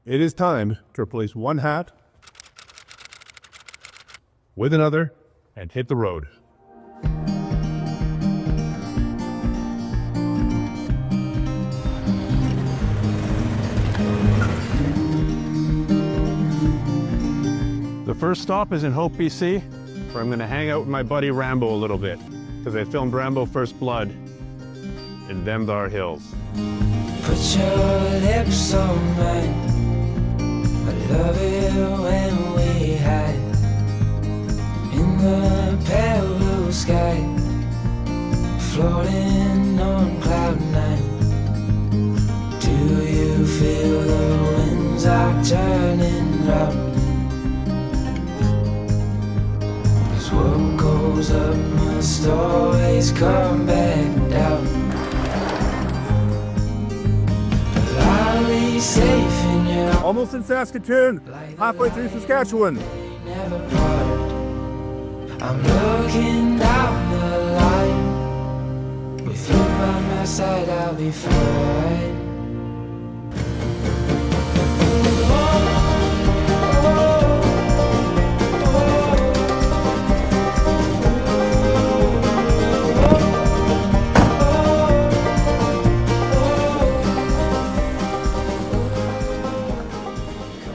it is time to replace one hat with another and hit the road. The first stop is in Hope, BC, where I'm going to hang out with my buddy Rambo a little bit, because I filmed Rambo First Blood in them thar hills. Put your lips on mine. I love it when we hide in the pale blue sky, floating on cloud nine. Do you feel the winds are turning round? What goes up must always come back down. But I'll be safe in your Almost in Saskatoon, halfway through Saskatchewan. never part. I'm looking down the line. With you by my side, I'll be fine.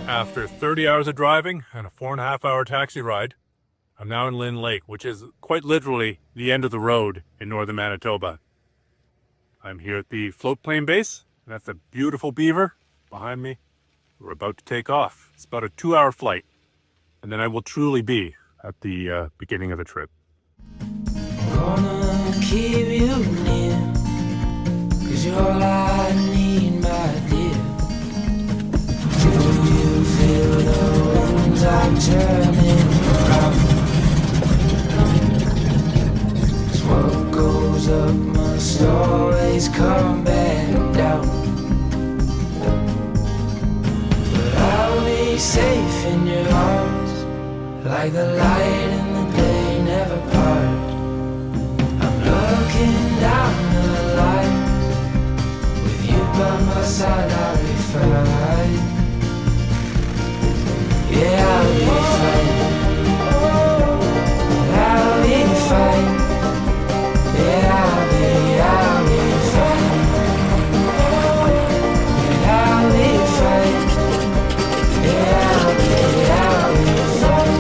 After 30 hours of driving and a 4.5-hour taxi ride, I'm now in Nueltin Lake, which is quite literally the end of the road in northern Manitoba. I'm here at the floatplane base, and that's a beautiful beaver behind me. We're about to take off. It's about a 2-hour flight, and then I will truly be at the beginning of the trip. Gonna keep you near, 'cause you're all I need, my dear. Do you feel the winds are turning around? 'Cause what goes up must always come back down. But I'll be safe in your arms, like the light in the day never part. I'm looking down the line. With you by my side, I'll be fine. Yeah, I'll be fine. I'll be fine. Yeah, I'll be fine. Yeah, I'll be fine. Yeah, I'll be fine. Yeah, I'll be fine.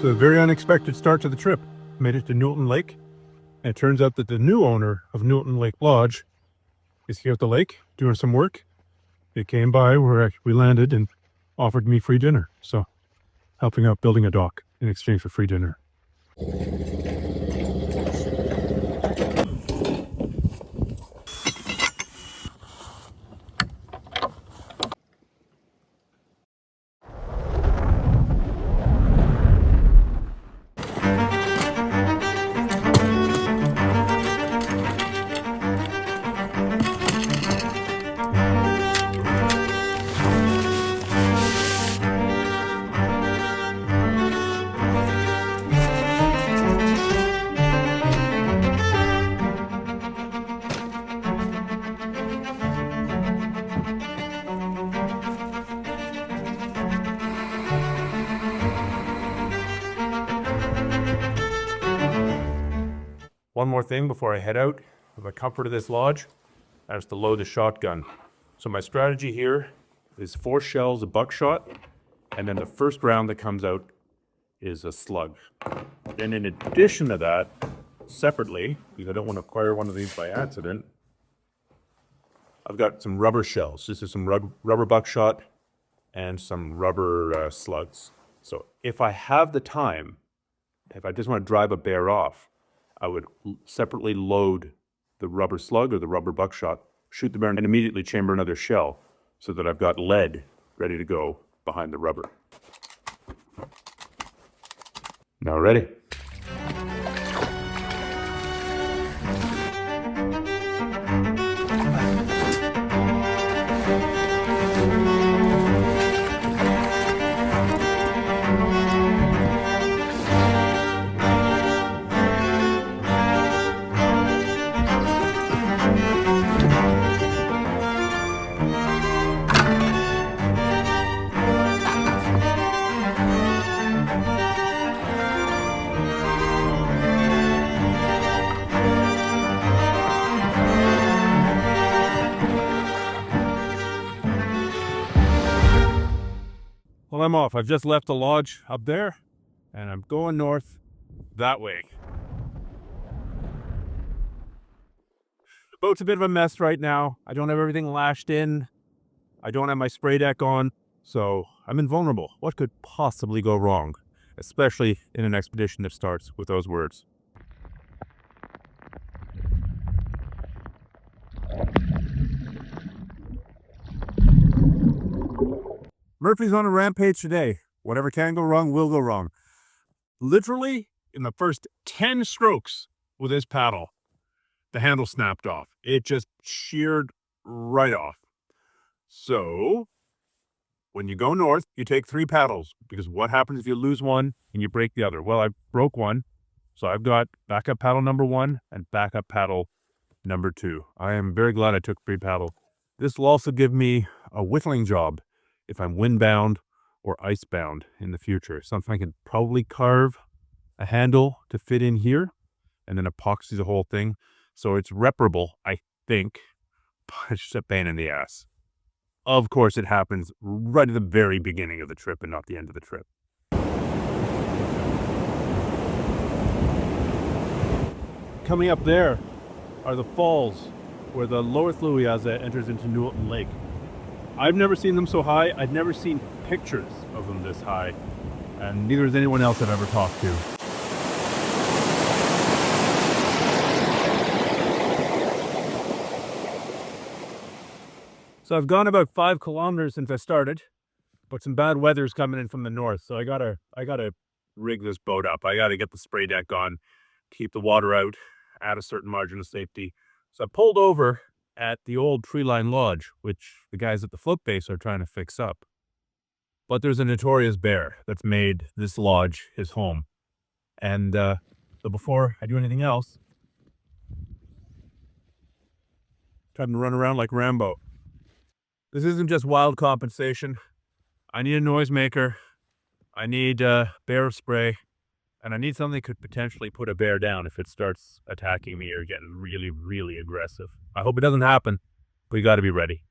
So a very unexpected start to the trip. Made it to Nueltin Lake, and it turns out that the new owner of Nueltin Lake Lodge is here at the lake doing some work. They came by where we landed and offered me free dinner. So helping out building a dock in exchange for free dinner. One more thing before I head out, for the comfort of this lodge, I have to load the shotgun. So my strategy here is 4 shells of buckshot, and then the first round that comes out is a slug. Then in addition to that, separately, because I don't want to acquire one of these by accident, I've got some rubber shells. This is some rubber buckshot and some rubber slugs. So if I have the time, if I just want to drive a bear off, I would separately load the rubber slug or the rubber buckshot, shoot the bear, and immediately chamber another shell so that I've got lead ready to go behind the rubber. Now ready? Well, I'm off. I've just left the lodge up there, and I'm going north that way. The boat's a bit of a mess right now. I don't have everything lashed in. I don't have my spray deck on, so I'm invulnerable. What could possibly go wrong? Especially in an expedition that starts with those words. Murphy's on a rampage today. Whatever can go wrong will go wrong. Literally, in the first 10 strokes with his paddle, the handle snapped off. It just sheared right off. So, when you go north, you take 3 paddles, because what happens if you lose one and you break the other? Well, I broke one, so I've got backup paddle number 1 and backup paddle number 2. I am very glad I took 3 paddle. This will also give me a whittling job if I'm windbound or icebound in the future. Something I can probably carve a handle to fit in here and then epoxy the whole thing. So it's reparable, I think, but it's just a pain in the ass. Of course, it happens right at the very beginning of the trip and not the end of the trip. Coming up there are the falls where the lower Thlewiaza enters into Nueltin Lake. I've never seen them so high. I've never seen pictures of them this high, and neither has anyone else I've ever talked to. So I've gone about 5 kilometers since I started, but some bad weather's coming in from the north, so I gotta rig this boat up. I gotta get the spray deck on, keep the water out, add a certain margin of safety. So I pulled over at the old tree-lined lodge, which the guys at the float base are trying to fix up. But there's a notorious bear that's made this lodge his home. And so before I do anything else, time to run around like Rambo. This isn't just wild compensation. I need a noisemaker, I need bear spray, and I need something that could potentially put a bear down if it starts attacking me or getting really, really aggressive. I hope it doesn't happen, but you got to be ready.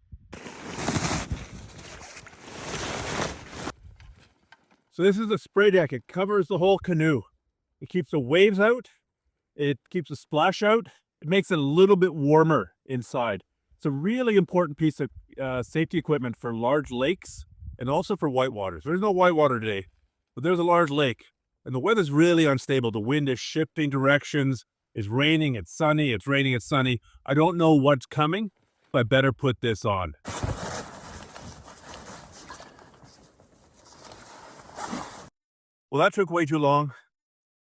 So this is a spray deck. It covers the whole canoe. It keeps the waves out. It keeps the splash out. It makes it a little bit warmer inside. It's a really important piece of safety equipment for large lakes and also for whitewater. So there's no whitewater today, but there's a large lake. And the weather's really unstable. The wind is shifting directions. It's raining, it's sunny, it's raining, it's sunny. I don't know what's coming, but I better put this on. Well, that took way too long.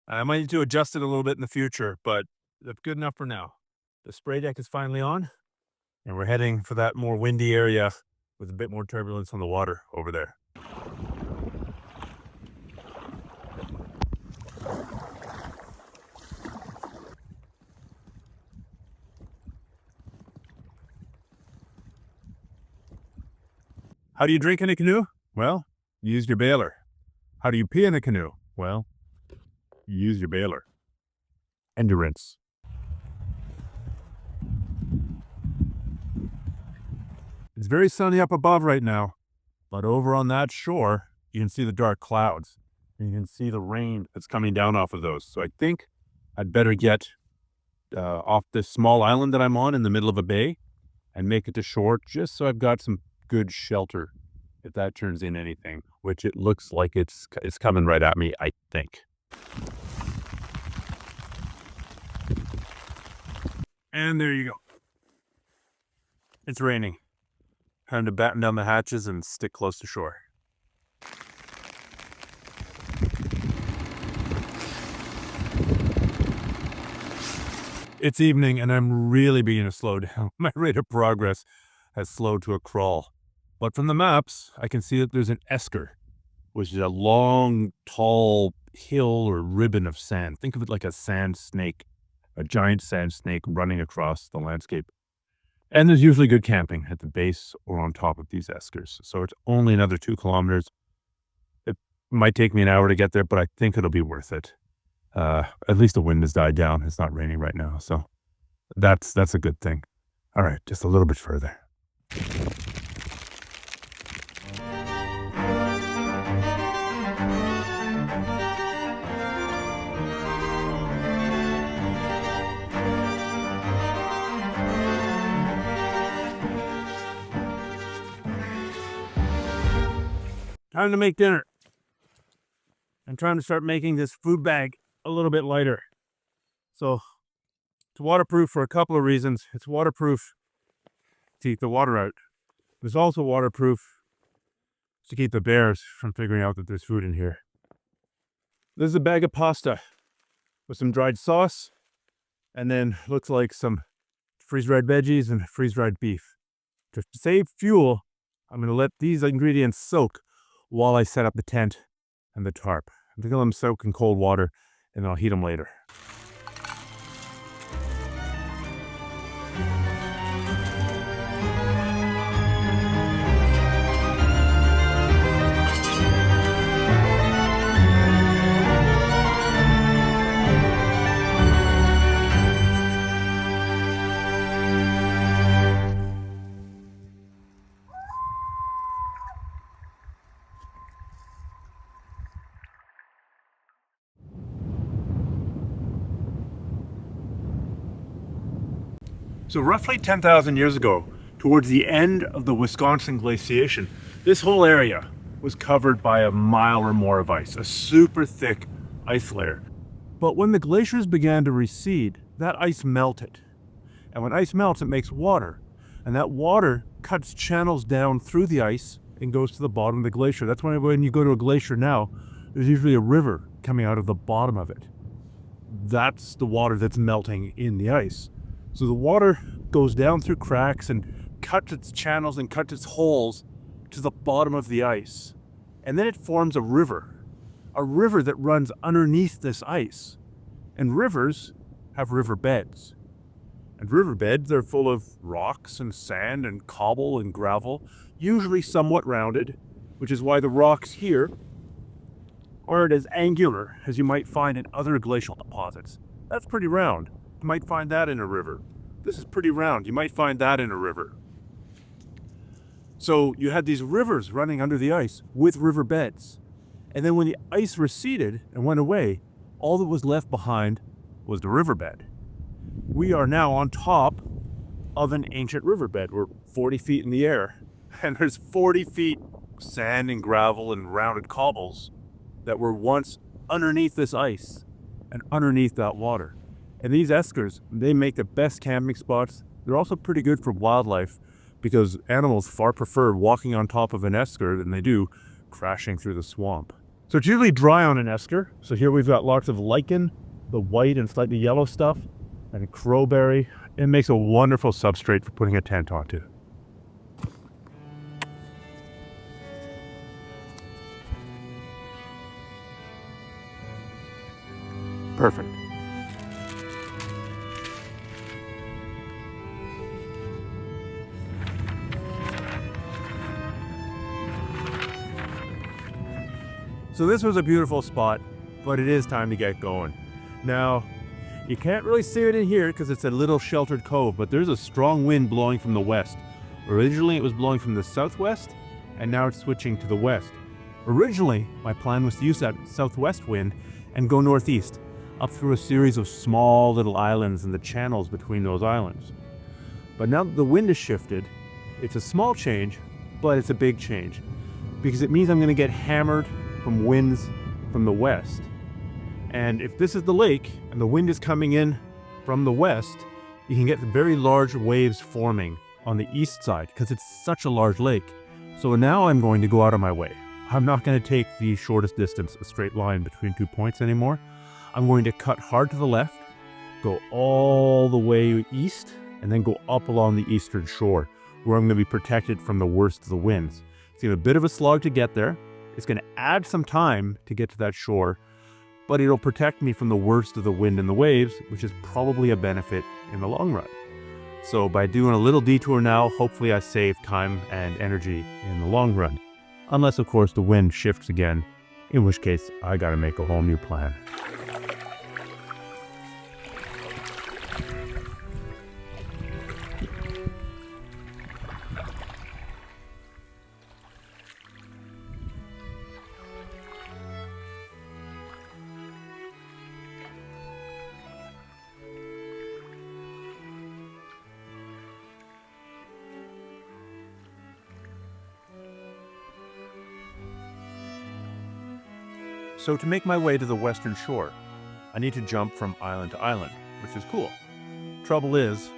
I might need to adjust it a little bit in the future, but that's good enough for now. The spray deck is finally on, and we're heading for that more windy area with a bit more turbulence on the water over there. How do you drink in a canoe? Well, you use your bailer. How do you pee in a canoe? Well, you use your bailer. Endurance. It's very sunny up above right now, but over on that shore, you can see the dark clouds. And you can see the rain that's coming down off of those. So I think I'd better get off this small island that I'm on in the middle of a bay and make it to shore just so I've got some good shelter if that turns in anything, which it looks like it's coming right at me, I think. And there you go. It's raining. Time to batten down the hatches and stick close to shore. It's evening and I'm really beginning to slow down. My rate of progress has slowed to a crawl. But from the maps, I can see that there's an esker, which is a long, tall hill or ribbon of sand. Think of it like a sand snake, a giant sand snake running across the landscape. And there's usually good camping at the base or on top of these eskers. So it's only another 2 kilometers. It might take me an hour to get there, but I think it'll be worth it. At least the wind has died down. It's not raining right now. So that's a good thing. All right, just a little bit further. Time to make dinner. I'm trying to start making this food bag a little bit lighter. So it's waterproof for a couple of reasons. It's waterproof to keep the water out. It's also waterproof to keep the bears from figuring out that there's food in here. This is a bag of pasta with some dried sauce, and then looks like some freeze-dried veggies and freeze-dried beef. To save fuel, I'm going to let these ingredients soak while I set up the tent and the tarp. I'm going to let them soak in cold water, and then I'll heat them later. So roughly 10,000 years ago, towards the end of the Wisconsin glaciation, this whole area was covered by a mile or more of ice, a super thick ice layer. But when the glaciers began to recede, that ice melted. And when ice melts, it makes water. And that water cuts channels down through the ice and goes to the bottom of the glacier. That's why when you go to a glacier now, there's usually a river coming out of the bottom of it. That's the water that's melting in the ice. So the water goes down through cracks and cuts its channels and cuts its holes to the bottom of the ice. And then it forms a river that runs underneath this ice. And rivers have riverbeds. And riverbeds are full of rocks and sand and cobble and gravel, usually somewhat rounded, which is why the rocks here aren't as angular as you might find in other glacial deposits. That's pretty round. You might find that in a river. This is pretty round. You might find that in a river. So you had these rivers running under the ice with riverbeds. And then when the ice receded and went away, all that was left behind was the riverbed. We are now on top of an ancient riverbed. We're 40 feet in the air. And there's 40 feet sand and gravel and rounded cobbles that were once underneath this ice and underneath that water. And these eskers, they make the best camping spots. They're also pretty good for wildlife because animals far prefer walking on top of an esker than they do crashing through the swamp. So it's usually dry on an esker. So here we've got lots of lichen, the white and slightly yellow stuff, and crowberry. It makes a wonderful substrate for putting a tent onto. Perfect. So this was a beautiful spot, but it is time to get going. Now, you can't really see it in here because it's a little sheltered cove, but there's a strong wind blowing from the west. Originally it was blowing from the southwest, and now it's switching to the west. Originally, my plan was to use that southwest wind and go northeast, up through a series of small little islands and the channels between those islands. But now that the wind has shifted, it's a small change, but it's a big change, because it means I'm going to get hammered from winds from the west. And if this is the lake and the wind is coming in from the west, you can get very large waves forming on the east side because it's such a large lake. So now I'm going to go out of my way. I'm not going to take the shortest distance, a straight line between 2 points anymore. I'm going to cut hard to the left, go all the way east, and then go up along the eastern shore where I'm going to be protected from the worst of the winds. It's going to be a bit of a slog to get there. It's going to add some time to get to that shore, but it'll protect me from the worst of the wind and the waves, which is probably a benefit in the long run. So by doing a little detour now, hopefully I save time and energy in the long run. Unless, of course, the wind shifts again, in which case I got to make a whole new plan. So to make my way to the western shore, I need to jump from island to island, which is cool. Trouble is,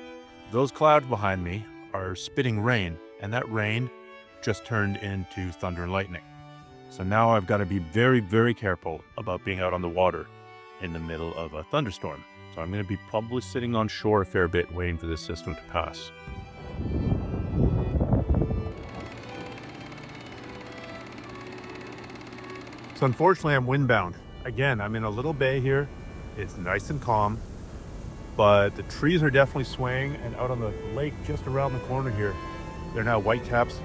those clouds behind me are spitting rain, and that rain just turned into thunder and lightning. So now I've got to be very, very careful about being out on the water in the middle of a thunderstorm. So I'm going to be probably sitting on shore a fair bit waiting for this system to pass. So unfortunately I'm windbound. Again, I'm in a little bay here. It's nice and calm, but the trees are definitely swaying, and out on the lake just around the corner here, they're now white caps.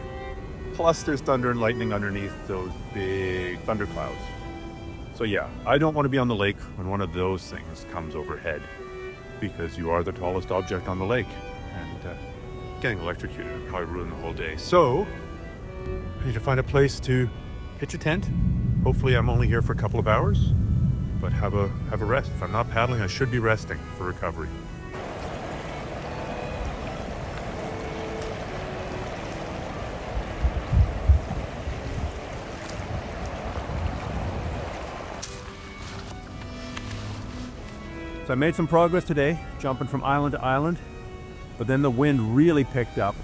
Plus there's thunder and lightning underneath those big thunderclouds. So yeah, I don't want to be on the lake when one of those things comes overhead, because you are the tallest object on the lake, and getting electrocuted would probably ruin the whole day. So I need to find a place to pitch a tent. Hopefully I'm only here for a couple of hours, but have a rest. If I'm not paddling, I should be resting for recovery. So I made some progress today, jumping from island to island, but then the wind really picked up.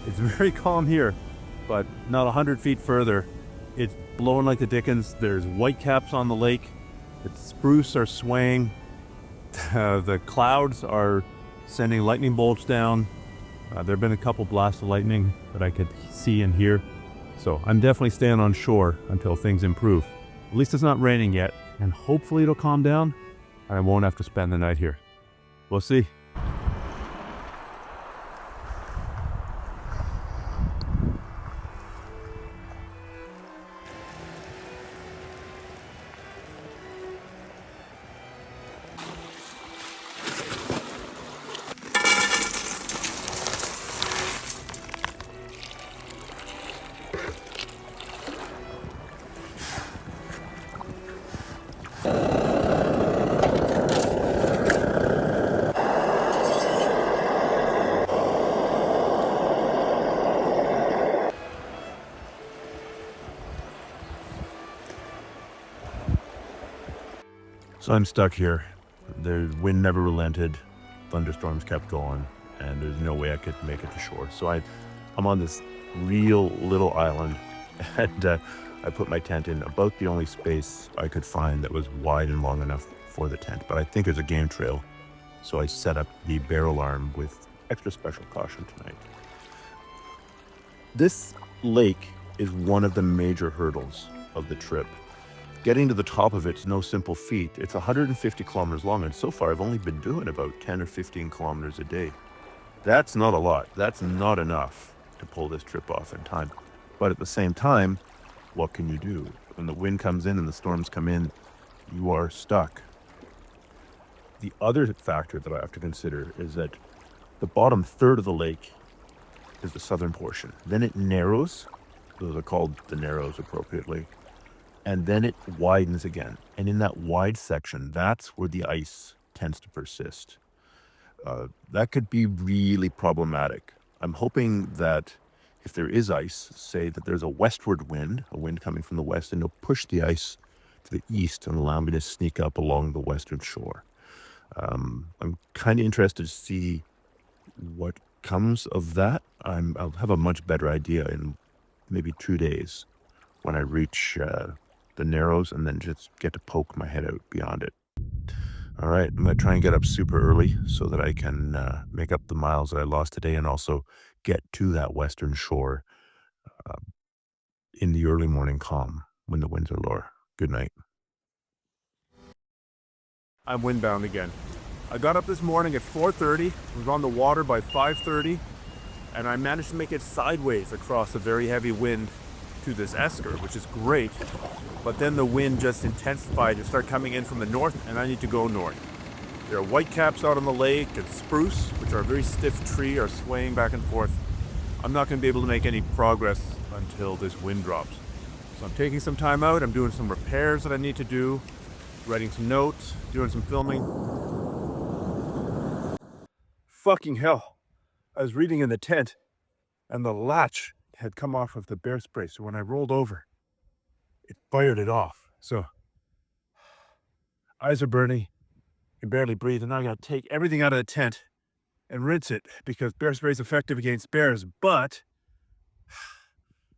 It's very calm here, but not 100 feet further, it's blowing like the dickens. There's whitecaps on the lake. The spruce are swaying. The clouds are sending lightning bolts down. There have been a couple blasts of lightning that I could see and hear. So I'm definitely staying on shore until things improve. At least it's not raining yet, and hopefully it'll calm down. I won't have to spend the night here. We'll see. So I'm stuck here. The wind never relented, thunderstorms kept going, and there's no way I could make it to shore. So I'm on this real little island, and I put my tent in about the only space I could find that was wide and long enough for the tent. But I think there's a game trail, so I set up the barrel arm with extra special caution tonight. This lake is one of the major hurdles of the trip. Getting to the top of it's no simple feat. It's 150 kilometers long, and so far I've only been doing about 10 or 15 kilometers a day. That's not a lot. That's not enough to pull this trip off in time. But at the same time, what can you do? When the wind comes in and the storms come in, you are stuck. The other factor that I have to consider is that the bottom third of the lake is the southern portion. Then it narrows. Those are called the narrows appropriately. And then it widens again. And in that wide section, that's where the ice tends to persist. That could be really problematic. I'm hoping that if there is ice, say that there's a westward wind, a wind coming from the west, and it'll push the ice to the east and allow me to sneak up along the western shore. I'm kind of interested to see what comes of that. I'll have a much better idea in maybe 2 days when I reach the narrows, and then just get to poke my head out beyond it. All right, I'm going to try and get up super early so that I can make up the miles that I lost today, and also get to that western shore in the early morning calm when the winds are lower. Good night. I'm windbound again. I got up this morning at 4:30, was on the water by 5:30, and I managed to make it sideways across a very heavy wind to this esker, which is great. But then the wind just intensified and started coming in from the north, and I need to go north. There are whitecaps out on the lake, and spruce, which are a very stiff tree, are swaying back and forth. I'm not going to be able to make any progress until this wind drops. So I'm taking some time out. I'm doing some repairs that I need to do, writing some notes, doing some filming. Fucking hell. I was reading in the tent, and the latch had come off of the bear spray, so when I rolled over, it fired it off. So Eyes are burning, can barely breathe, and now I gotta take everything out of the tent and rinse it because bear spray is effective against bears, but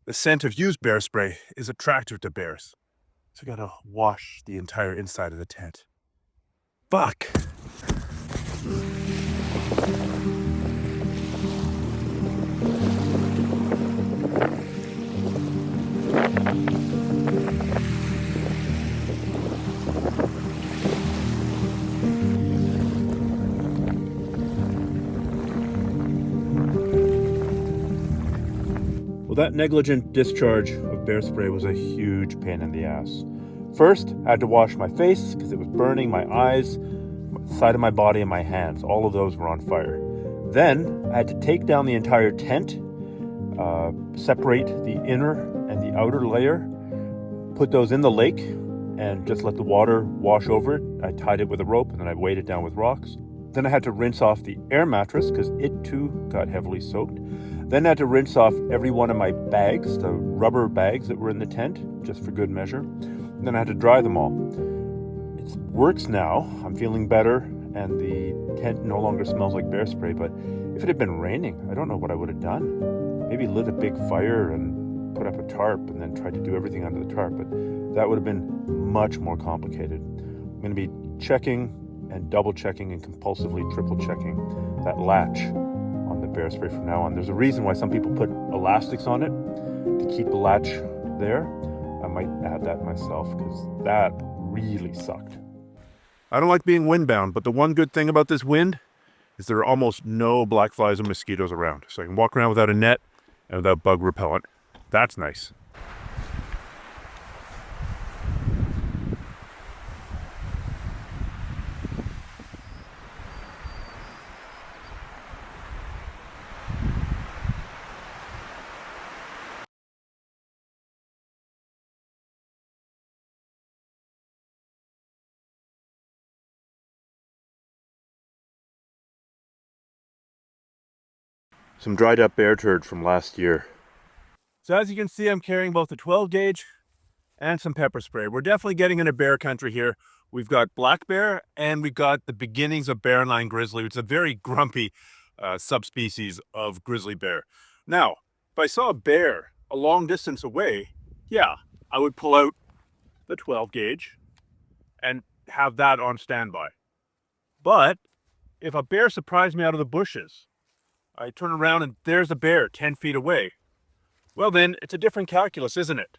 the scent of used bear spray is attractive to bears. So I gotta wash the entire inside of the tent. Fuck! Well, that negligent discharge of bear spray was a huge pain in the ass. First, I had to wash my face because it was burning, my eyes, the side of my body, and my hands. All of those were on fire. Then, I had to take down the entire tent, separate the inner and the outer layer, put those in the lake, and just let the water wash over it. I tied it with a rope, and then I weighed it down with rocks. Then I had to rinse off the air mattress because it too got heavily soaked. Then I had to rinse off every one of my bags, the rubber bags that were in the tent, just for good measure. And then I had to dry them all. It works now. I'm feeling better, and the tent no longer smells like bear spray. But if it had been raining, I don't know what I would have done. Maybe lit a big fire and put up a tarp and then tried to do everything under the tarp. But that would have been much more complicated. I'm going to be checking and double checking and compulsively triple checking that latch on the bear spray from now on. There's a reason why some people put elastics on it to keep the latch there. I might add that myself because that really sucked. I don't like being windbound, but the one good thing about this wind is there are almost no black flies and mosquitoes around. So I can walk around without a net and without bug repellent. That's nice. Some dried up bear turd from last year. So as you can see, I'm carrying both a 12 gauge and some pepper spray. We're definitely getting into bear country here. We've got black bear and we've got the beginnings of barren line grizzly, which is a very grumpy subspecies of grizzly bear. Now, if I saw a bear a long distance away, yeah, I would pull out the 12 gauge and have that on standby. But if a bear surprised me out of the bushes, I turn around and there's a bear 10 feet away. Well then, it's a different calculus, isn't it?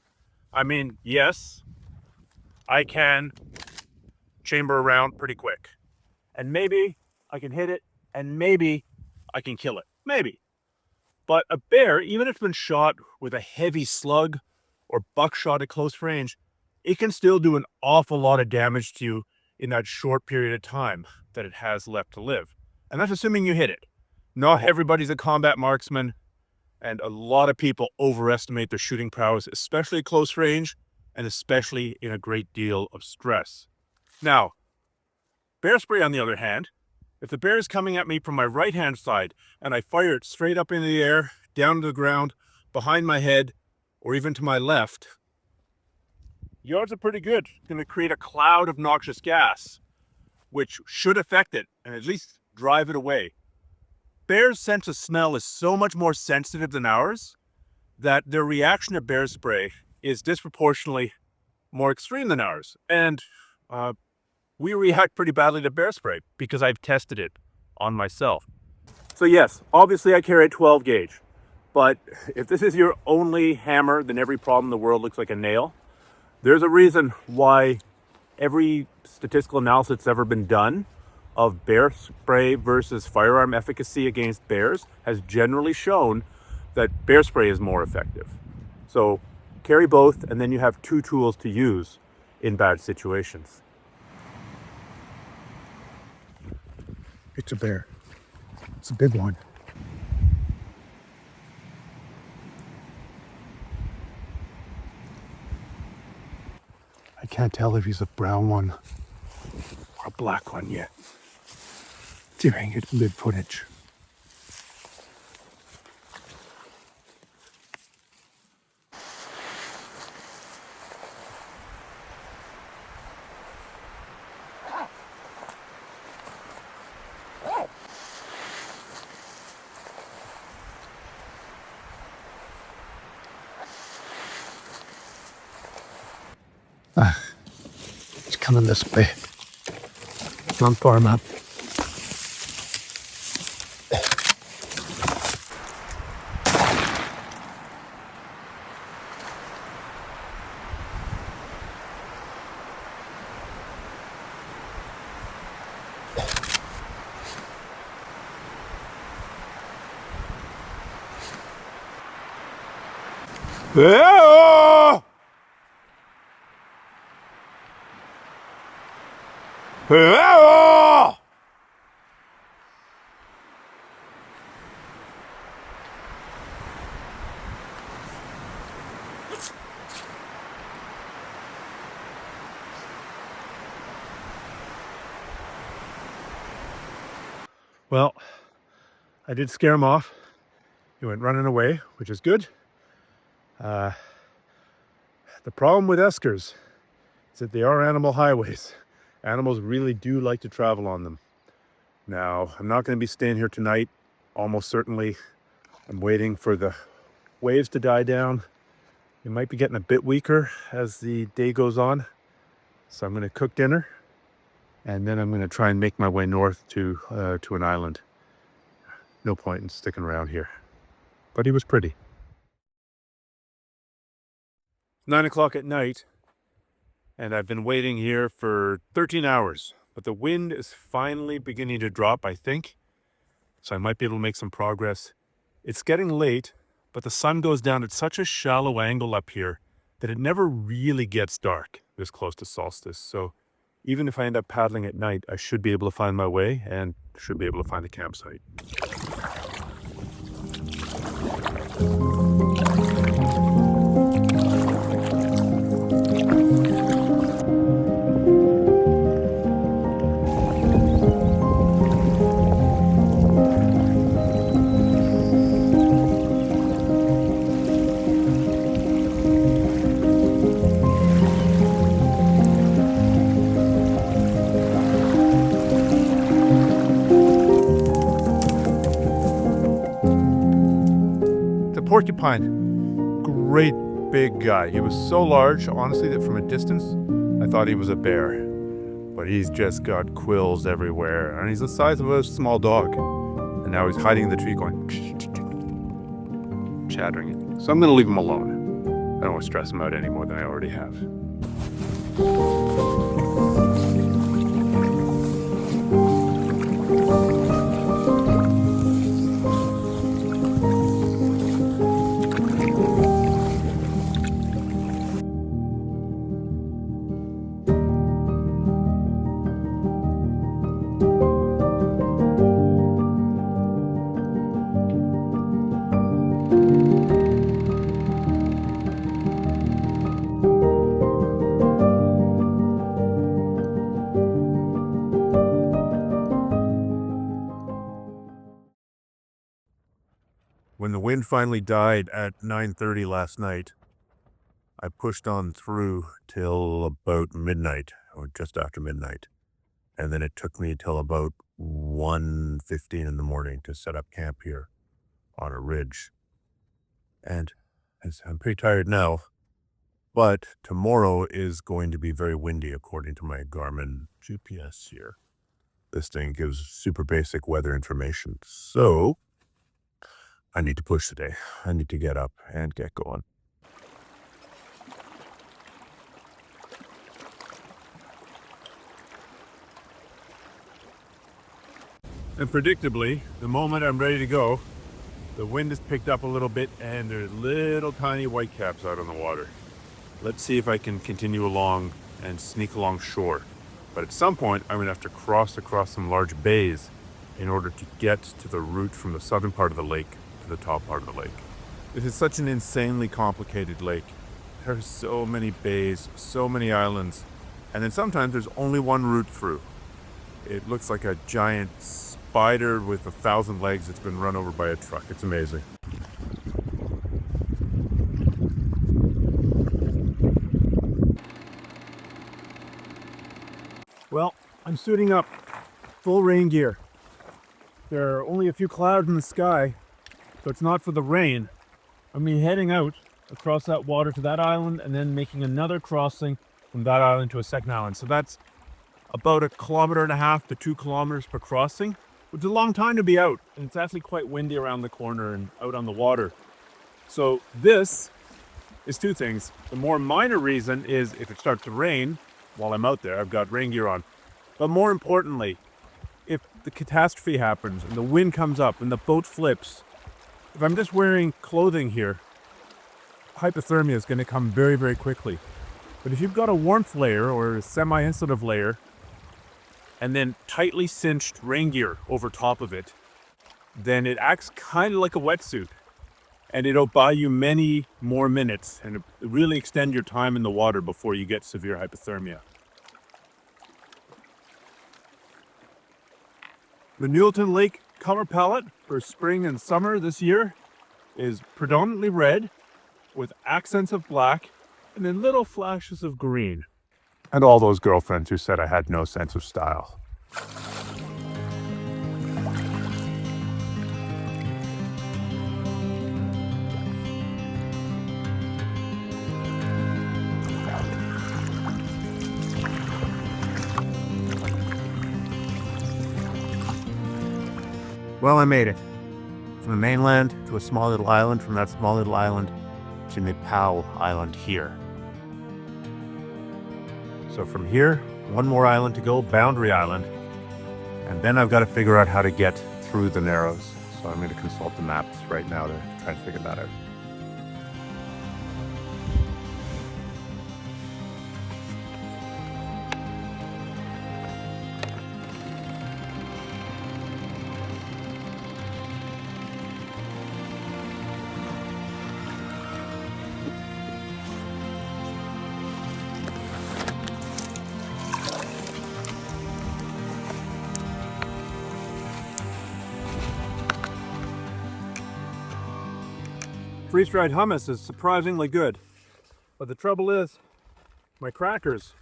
I mean, yes, I can chamber around pretty quick. And maybe I can hit it, and maybe I can kill it. Maybe. But a bear, even if it's been shot with a heavy slug or buckshot at close range, it can still do an awful lot of damage to you in that short period of time that it has left to live. And that's assuming you hit it. Not everybody's a combat marksman, and a lot of people overestimate their shooting prowess, especially at close range, and especially in a great deal of stress. Now, bear spray on the other hand, if the bear is coming at me from my right-hand side, and I fire it straight up into the air, down to the ground, behind my head, or even to my left, the odds are pretty good. It's going to create a cloud of noxious gas, which should affect it, and at least drive it away. Bears' sense of smell is so much more sensitive than ours that their reaction to bear spray is disproportionately more extreme than ours. And we react pretty badly to bear spray because I've tested it on myself. So yes, obviously I carry a 12 gauge, but if this is your only hammer, then every problem in the world looks like a nail. There's a reason why every statistical analysis that's ever been done of bear spray versus firearm efficacy against bears has generally shown that bear spray is more effective. So carry both, and then you have two tools to use in bad situations. It's a bear. It's a big one. I can't tell if he's a brown one or a black one yet. During its mid footage. It's coming this way. Not far, man. Yeah! Yeah! Well, I did scare him off. He went running away, which is good. The problem with eskers is that they are animal highways. Animals really do like to travel on them. Now, I'm not going to be staying here tonight, almost certainly. I'm waiting for the waves to die down. It might be getting a bit weaker as the day goes on. So I'm going to cook dinner, and then I'm going to try and make my way north to an island. No point in sticking around here. But he was pretty. 9 o'clock at night, and I've been waiting here for 13 hours. But the wind is finally beginning to drop, I think. So I might be able to make some progress. It's getting late, but the sun goes down at such a shallow angle up here that it never really gets dark this close to solstice. So even if I end up paddling at night, I should be able to find my way and should be able to find a campsite. Porcupine, great big guy. He was so large, honestly, that from a distance, I thought he was a bear. But he's just got quills everywhere, and he's the size of a small dog. And now he's hiding in the tree going, chattering. So I'm going to leave him alone. I don't want to stress him out any more than I already have. When the wind finally died at 9:30 last night, I pushed on through till about midnight, or just after midnight. And then it took me till about 1:15 in the morning to set up camp here on a ridge. And I'm pretty tired now, but tomorrow is going to be very windy according to my Garmin GPS here. This thing gives super basic weather information. So I need to push today. I need to get up and get going. And predictably, the moment I'm ready to go, the wind has picked up a little bit and there's little tiny whitecaps out on the water. Let's see if I can continue along and sneak along shore. But at some point, I'm gonna have to cross across some large bays in order to get to the route from the southern part of the lake to the top part of the lake. This is such an insanely complicated lake. There are so many bays, so many islands, and then sometimes there's only one route through. It looks like a giant spider with 1,000 legs that's been run over by a truck. It's amazing. Well, I'm suiting up, full rain gear. There are only a few clouds in the sky, so it's not for the rain. I'm heading out across that water to that island and then making another crossing from that island to a second island. So that's about 1.5 kilometers to 2 kilometers per crossing, which is a long time to be out. And it's actually quite windy around the corner and out on the water. So this is two things. The more minor reason is if it starts to rain while I'm out there, I've got rain gear on. But more importantly, if the catastrophe happens and the wind comes up and the boat flips, if I'm just wearing clothing here, hypothermia is going to come very, very quickly. But if you've got a warmth layer or a semi-insulative layer and then tightly cinched rain gear over top of it, then it acts kind of like a wetsuit. And it'll buy you many more minutes and really extend your time in the water before you get severe hypothermia. The Nueltin Lake color palette for spring and summer this year is predominantly red with accents of black and then little flashes of green. And all those girlfriends who said I had no sense of style. Well, I made it. From the mainland to a small little island, from that small little island to Nepal Island here. So from here, one more island to go, Boundary Island. And then I've got to figure out how to get through the Narrows. So I'm going to consult the maps right now to try and figure that out. Freeze-dried hummus is surprisingly good, but the trouble is my crackers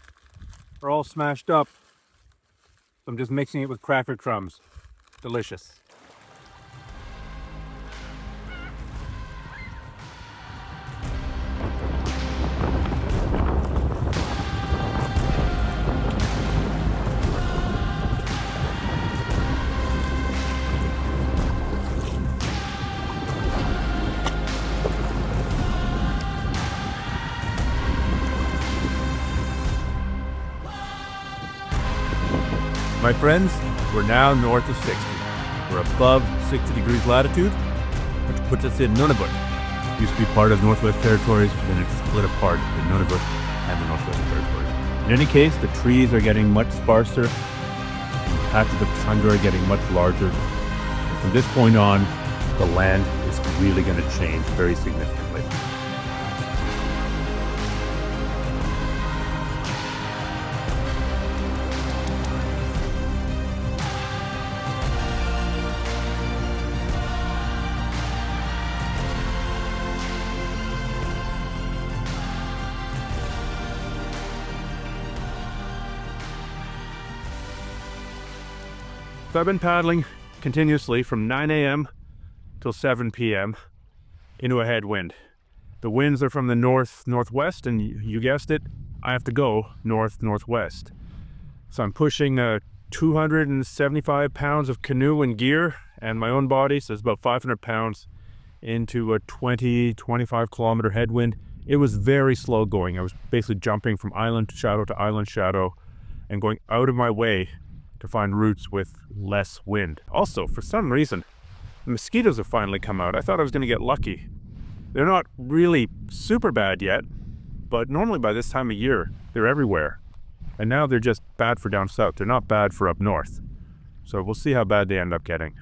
are all smashed up. I'm just mixing it with cracker crumbs. Delicious. My friends, we're now north of 60. We're above 60 degrees latitude, which puts us in Nunavut. It used to be part of Northwest Territories, but then it's split apart in Nunavut and the Northwest Territories. In any case, the trees are getting much sparser, patches of tundra are getting much larger. And from this point on, the land is really going to change very significantly. So I've been paddling continuously from 9 a.m. till 7 p.m. into a headwind. The winds are from the north-northwest, and you guessed it, I have to go north-northwest. So I'm pushing 275 pounds of canoe and gear and my own body, so it's about 500 pounds into a 20-25 kilometer headwind. It was very slow going. I was basically jumping from island shadow to island shadow and going out of my way to find routes with less wind. Also, for some reason, the mosquitoes have finally come out. I thought I was going to get lucky. They're not really super bad yet, but normally by this time of year, they're everywhere. And now they're just bad for down south. They're not bad for up north. So we'll see how bad they end up getting.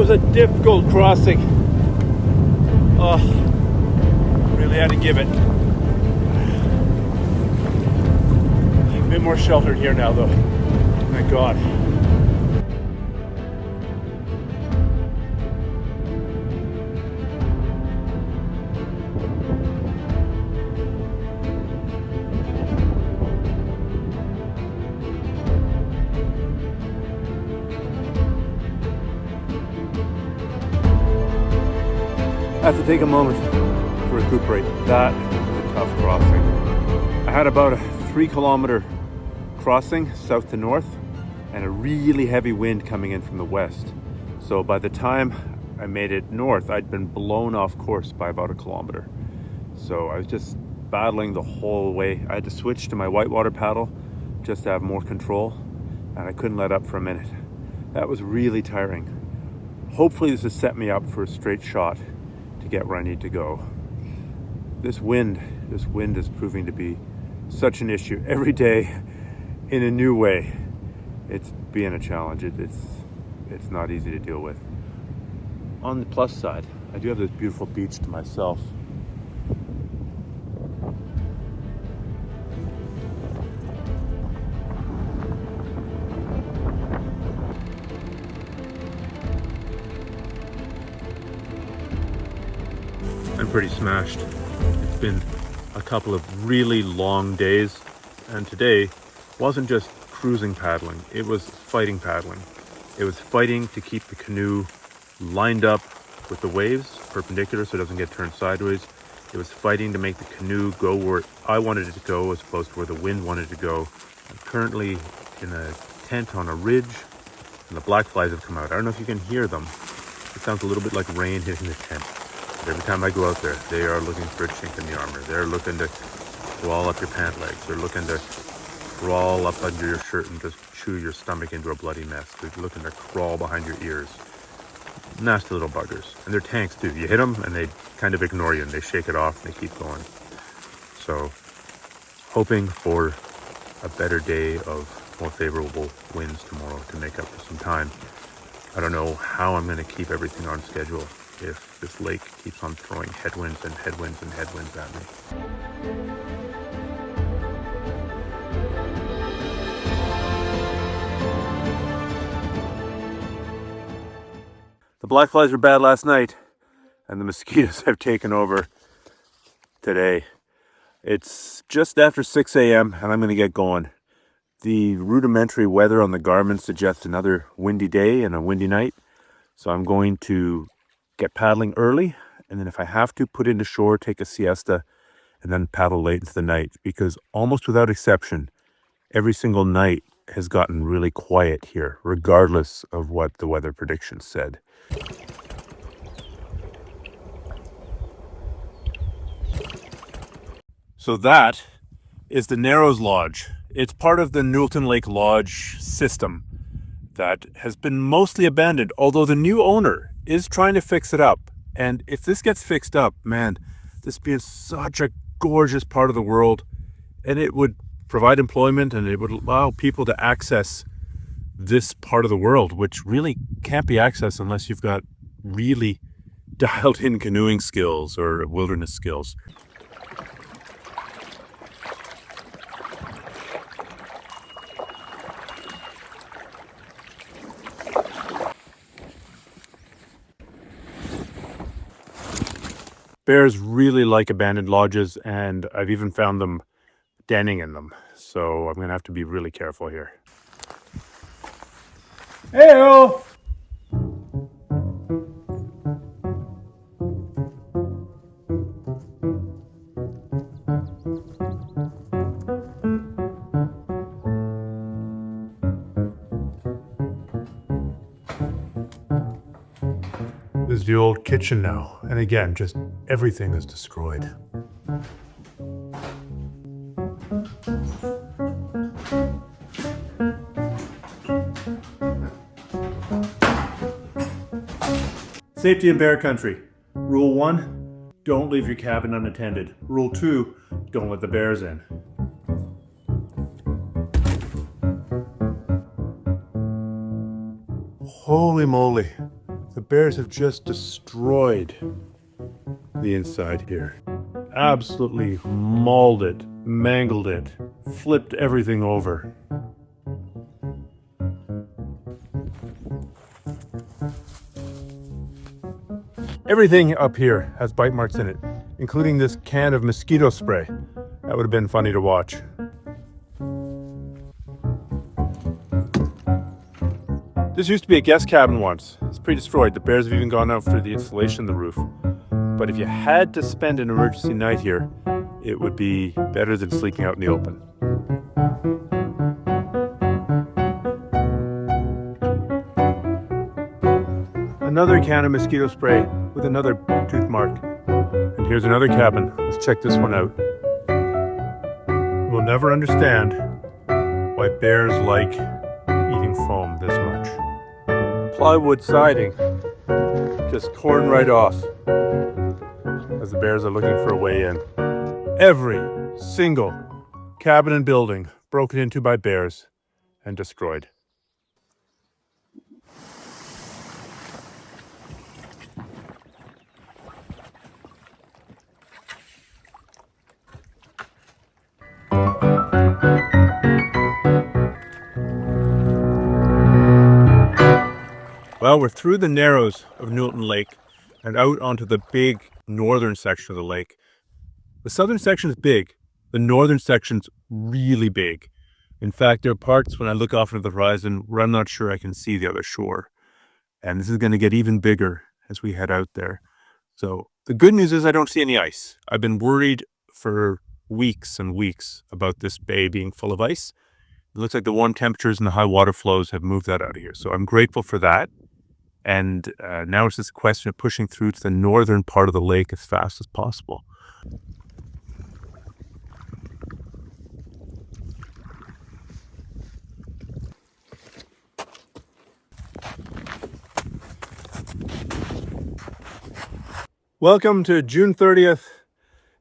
was a difficult crossing. Oh, really had to give it. A bit more sheltered here now though. Thank God. I have to take a moment to recuperate. That was a tough crossing. I had about a 3-kilometer crossing south to north and a really heavy wind coming in from the west. So by the time I made it north, I'd been blown off course by about a kilometer. So I was just battling the whole way. I had to switch to my whitewater paddle just to have more control, and I couldn't let up for a minute. That was really tiring. Hopefully this has set me up for a straight shot to get where I need to go. This wind is proving to be such an issue every day in a new way. It's being a challenge. It's not easy to deal with. On the plus side, I do have this beautiful beach to myself. I'm pretty smashed. It's been a couple of really long days, and today wasn't just cruising paddling, it was fighting paddling. It was fighting to keep the canoe lined up with the waves, perpendicular so it doesn't get turned sideways. It was fighting to make the canoe go where I wanted it to go as opposed to where the wind wanted it to go. I'm currently in a tent on a ridge, and the black flies have come out. I don't know if you can hear them. It sounds a little bit like rain hitting the tent. Every time I go out there, they are looking for a chink in the armor. They're looking to crawl up your pant legs. They're looking to crawl up under your shirt and just chew your stomach into a bloody mess. They're looking to crawl behind your ears. Nasty little buggers. And they're tanks too. You hit them and they kind of ignore you and they shake it off and they keep going. So, hoping for a better day of more favorable winds tomorrow to make up for some time. I don't know how I'm going to keep everything on schedule if this lake keeps on throwing headwinds and headwinds and headwinds at me. The black flies were bad last night, and the mosquitoes have taken over today. It's just after 6 a.m. and I'm going to get going. The rudimentary weather on the Garmin suggests another windy day and a windy night, so I'm going to get paddling early, and then if I have to, put into shore, take a siesta, and then paddle late into the night, because almost without exception, every single night has gotten really quiet here, regardless of what the weather predictions said. So that is the Narrows Lodge. It's part of the Nueltin Lake Lodge system that has been mostly abandoned, although the new owner is trying to fix it up. And if this gets fixed up, man, this being such a gorgeous part of the world, and it would provide employment and it would allow people to access this part of the world, which really can't be accessed unless you've got really dialed in canoeing skills or wilderness skills. Bears really like abandoned lodges, and I've even found them denning in them. So I'm going to have to be really careful here. Hey-o! This is the old kitchen now, and again, just everything is destroyed. Safety in bear country. Rule 1, don't leave your cabin unattended. Rule 2, don't let the bears in. Holy moly. The bears have just destroyed the inside here. Absolutely mauled it, mangled it, flipped everything over. Everything up here has bite marks in it, including this can of mosquito spray. That would have been funny to watch. This used to be a guest cabin once. It's pretty destroyed. The bears have even gone out through the insulation of the roof. But if you had to spend an emergency night here, it would be better than sleeping out in the open. Another can of mosquito spray with another tooth mark. And here's another cabin. Let's check this one out. We'll never understand why bears like eating foam this much. Plywood siding, just torn right off as the bears are looking for a way in. Every single cabin and building broken into by bears and destroyed. Well, we're through the narrows of Nueltin Lake and out onto the big northern section of the lake. The southern section is big. The northern section's really big. In fact, there are parts when I look off into the horizon where I'm not sure I can see the other shore. And this is going to get even bigger as we head out there. So the good news is I don't see any ice. I've been worried for weeks and weeks about this bay being full of ice. It looks like the warm temperatures and the high water flows have moved that out of here. So I'm grateful for that. And now it's just a question of pushing through to the northern part of the lake as fast as possible. Welcome to June 30th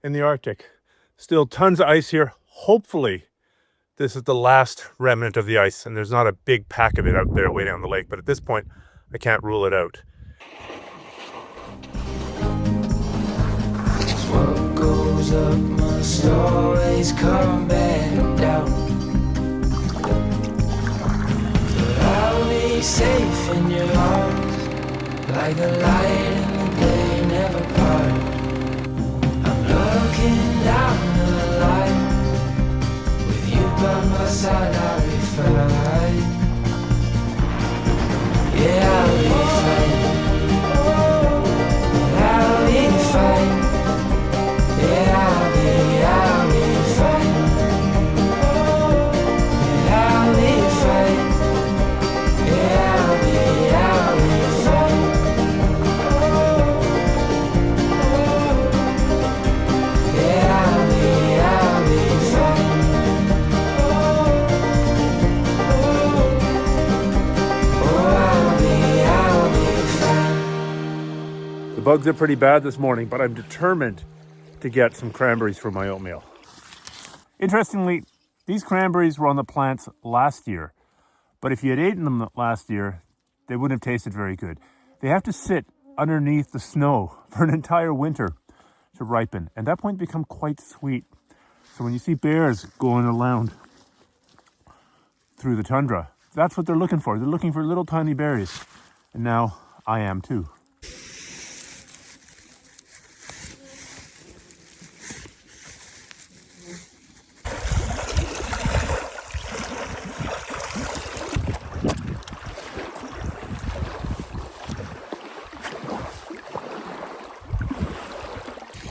in the Arctic. Still tons of ice here. Hopefully this is the last remnant of the ice and there's not a big pack of it out there way down the lake. But at this point, I can't rule it out. What goes up must always come back down. But I'll be safe in your arms, like the light in the day never part. I'm looking down the line, with you by my side I'll be fine. Yeah, I'll be fine. I'll be fine. Yeah, I'll be fine. Yeah, I'll be fine. Yeah, I'll be fine. Yeah, I'll be fine. The bugs are pretty bad this morning, but I'm determined to get some cranberries for my oatmeal. Interestingly, these cranberries were on the plants last year, but if you had eaten them last year, they wouldn't have tasted very good. They have to sit underneath the snow for an entire winter to ripen, and at that point become quite sweet. So when you see bears going around through the tundra, that's what they're looking for. They're looking for little tiny berries, and now I am too.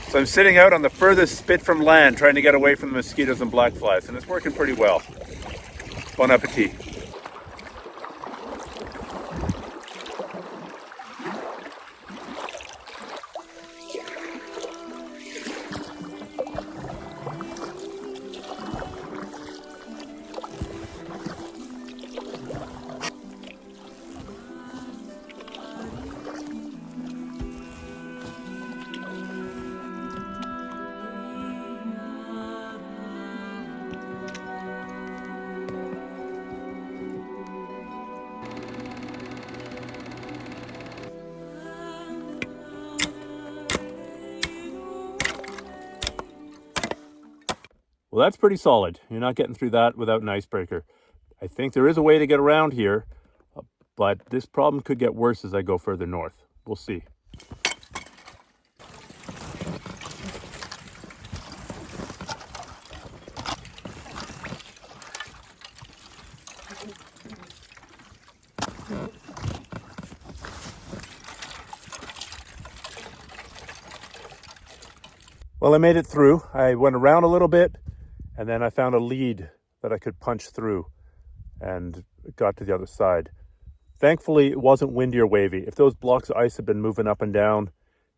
So I'm sitting out on the furthest spit from land trying to get away from the mosquitoes and black flies, and it's working pretty well. Bon appetit. Well, that's pretty solid. You're not getting through that without an icebreaker. I think there is a way to get around here, but this problem could get worse as I go further north. We'll see. Well, I made it through. I went around a little bit, and then I found a lead that I could punch through and got to the other side. Thankfully, it wasn't windy or wavy. If those blocks of ice had been moving up and down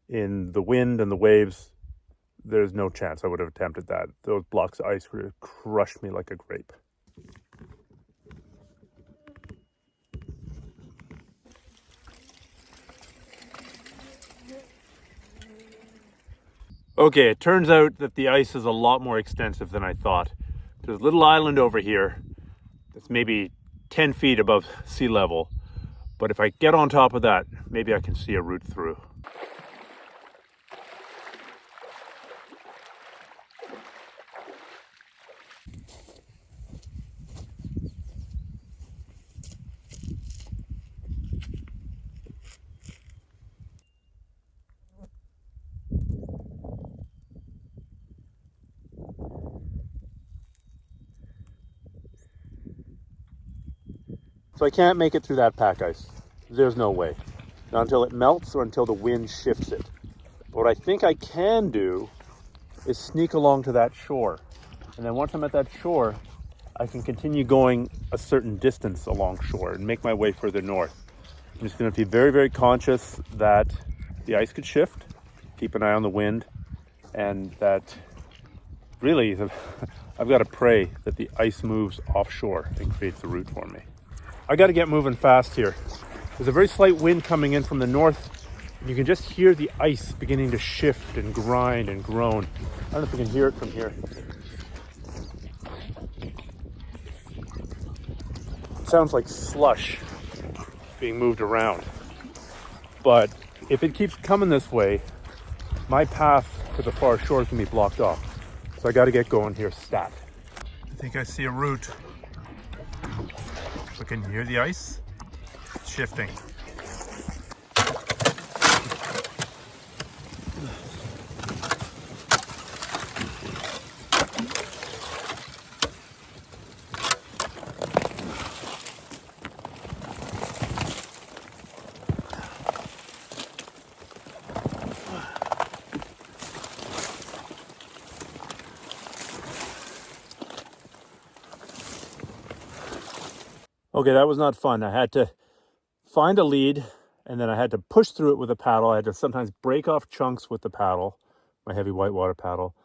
in the wind and the waves, there's no chance I would have attempted that. Those blocks of ice would have crushed me like a grape. Okay, it turns out that the ice is a lot more extensive than I thought. There's a little island over here that's maybe 10 feet above sea level. But if I get on top of that, maybe I can see a route through. So I can't make it through that pack ice. There's no way. Not until it melts or until the wind shifts it. But what I think I can do is sneak along to that shore. And then once I'm at that shore, I can continue going a certain distance along shore and make my way further north. I'm just going to be very, very conscious that the ice could shift, keep an eye on the wind, and that really I've got to pray that the ice moves offshore and creates a route for me. I got to get moving fast here. There's a very slight wind coming in from the north, and you can just hear the ice beginning to shift and grind and groan. I don't know if you can hear it from here. It sounds like slush being moved around. But if it keeps coming this way, my path to the far shore is going to be blocked off. So I got to get going here stat. I think I see a route. I can hear the ice shifting. Okay, that was not fun. I had to find a lead, and then I had to push through it with a paddle. I had to sometimes break off chunks with the paddle, my heavy whitewater paddle.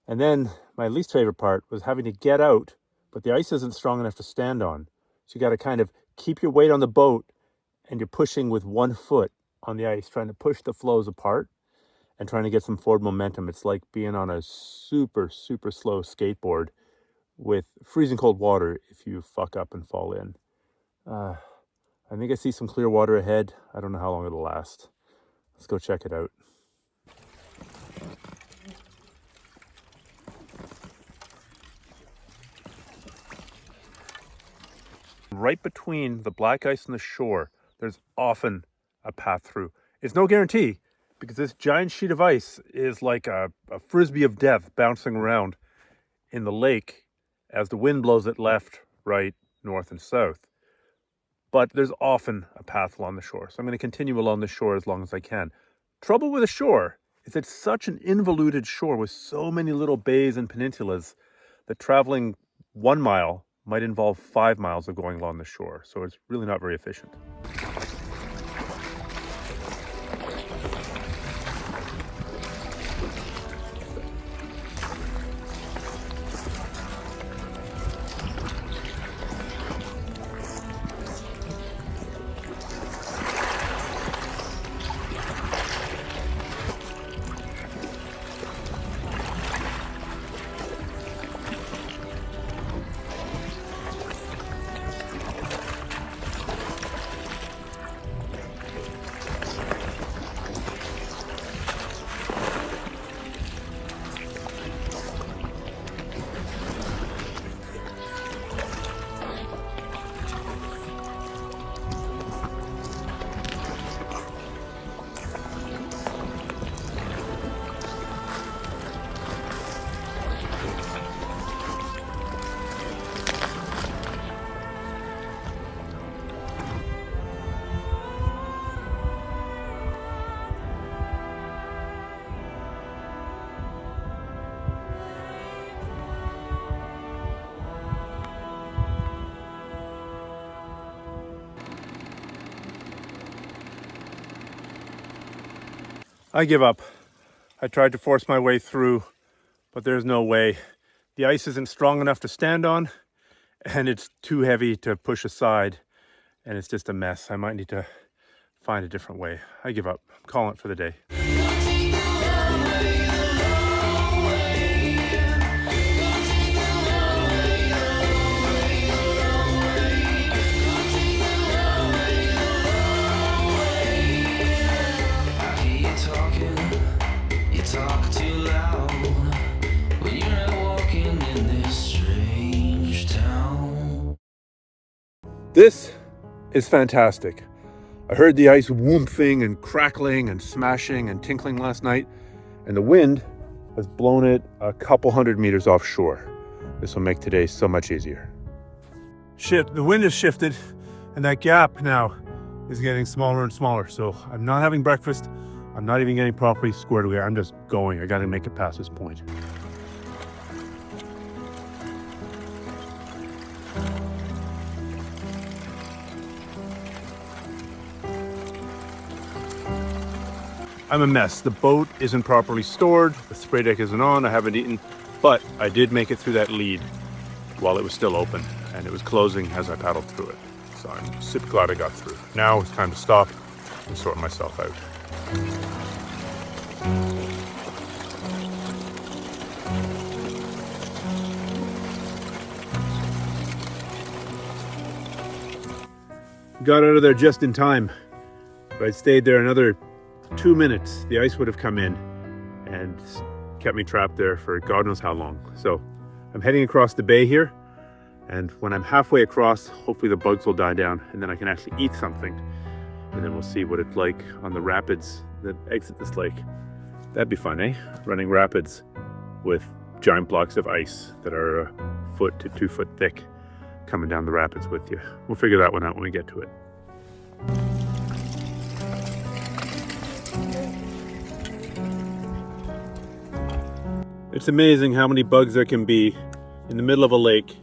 And then my least favorite part was having to get out, but the ice isn't strong enough to stand on. So you got to kind of keep your weight on the boat, and you're pushing with one foot on the ice, trying to push the floes apart and trying to get some forward momentum. It's like being on a super, super slow skateboard with freezing cold water if you fuck up and fall in. I think I see some clear water ahead. I don't know how long it'll last. Let's go check it out. Right between the black ice and the shore, there's often a path through. It's no guarantee, because this giant sheet of ice is like a frisbee of death bouncing around in the lake as the wind blows it left, right, north, and south. But there's often a path along the shore. So I'm going to continue along the shore as long as I can. Trouble with the shore is it's such an involuted shore with so many little bays and peninsulas that traveling 1 mile might involve 5 miles of going along the shore. So it's really not very efficient. I give up. I tried to force my way through, but there's no way. The ice isn't strong enough to stand on, and it's too heavy to push aside, and it's just a mess. I might need to find a different way. I give up. I'm calling it for the day. Talk too loud when you're not walking in this strange town. This is fantastic. I heard the ice whoomping and crackling and smashing and tinkling last night, and the wind has blown it a couple hundred meters offshore. This will make today so much easier. Shit, the wind has shifted, and that gap now is getting smaller and smaller. So I'm not having breakfast. I'm not even getting properly squared away. I'm just going. I got to make it past this point. I'm a mess. The boat isn't properly stored. The spray deck isn't on. I haven't eaten, but I did make it through that lead while it was still open, and it was closing as I paddled through it. So I'm super glad I got through. Now it's time to stop and sort myself out. Got out of there just in time. If I'd stayed there another 2 minutes, the ice would have come in and kept me trapped there for God knows how long. So I'm heading across the bay here, and when I'm halfway across, hopefully the bugs will die down and then I can actually eat something. And then we'll see what it's like on the rapids that exit this lake. That'd be fun, eh? Running rapids with giant blocks of ice that are a foot to 2 foot thick coming down the rapids with you. We'll figure that one out when we get to it. It's amazing how many bugs there can be in the middle of a lake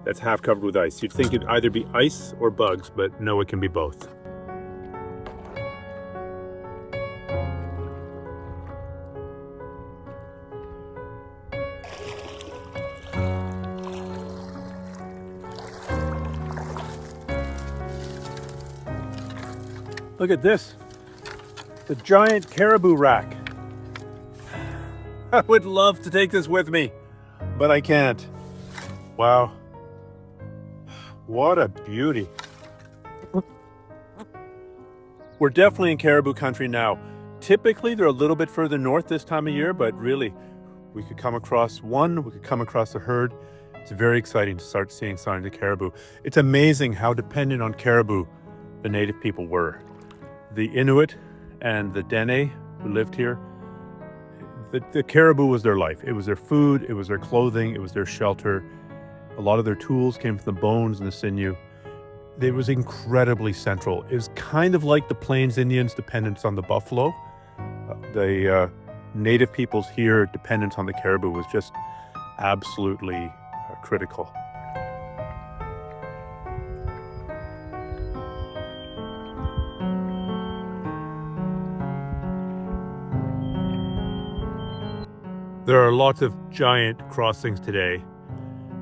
that's half covered with ice. You'd think it'd either be ice or bugs, but no, it can be both. Look at this, the giant caribou rack. I would love to take this with me, but I can't. Wow, what a beauty. We're definitely in caribou country now. Typically, they're a little bit further north this time of year, but really, we could come across one, we could come across a herd. It's very exciting to start seeing signs of caribou. It's amazing how dependent on caribou the native people were. The Inuit and the Dene who lived here, the caribou was their life. It was their food, it was their clothing, it was their shelter. A lot of their tools came from the bones and the sinew. It was incredibly central. It was kind of like the Plains Indians' dependence on the buffalo. The native peoples here dependence on the caribou was just absolutely critical. There are lots of giant crossings today,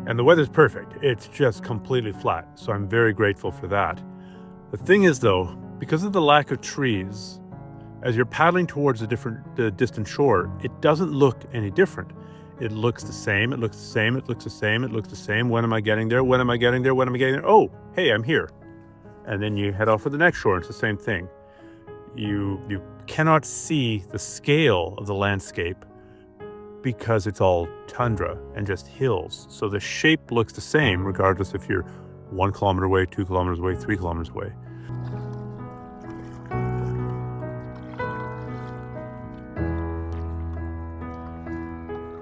and the weather's perfect. It's just completely flat, so I'm very grateful for that. The thing is, though, because of the lack of trees, as you're paddling towards the distant shore, it doesn't look any different. It looks the same, it looks the same, it looks the same, it looks the same. When am I getting there? When am I getting there? When am I getting there? Oh, hey, I'm here. And then you head off for the next shore, it's the same thing. You cannot see the scale of the landscape because it's all tundra and just hills. So the shape looks the same regardless if you're 1 kilometer away, 2 kilometers away, 3 kilometers away.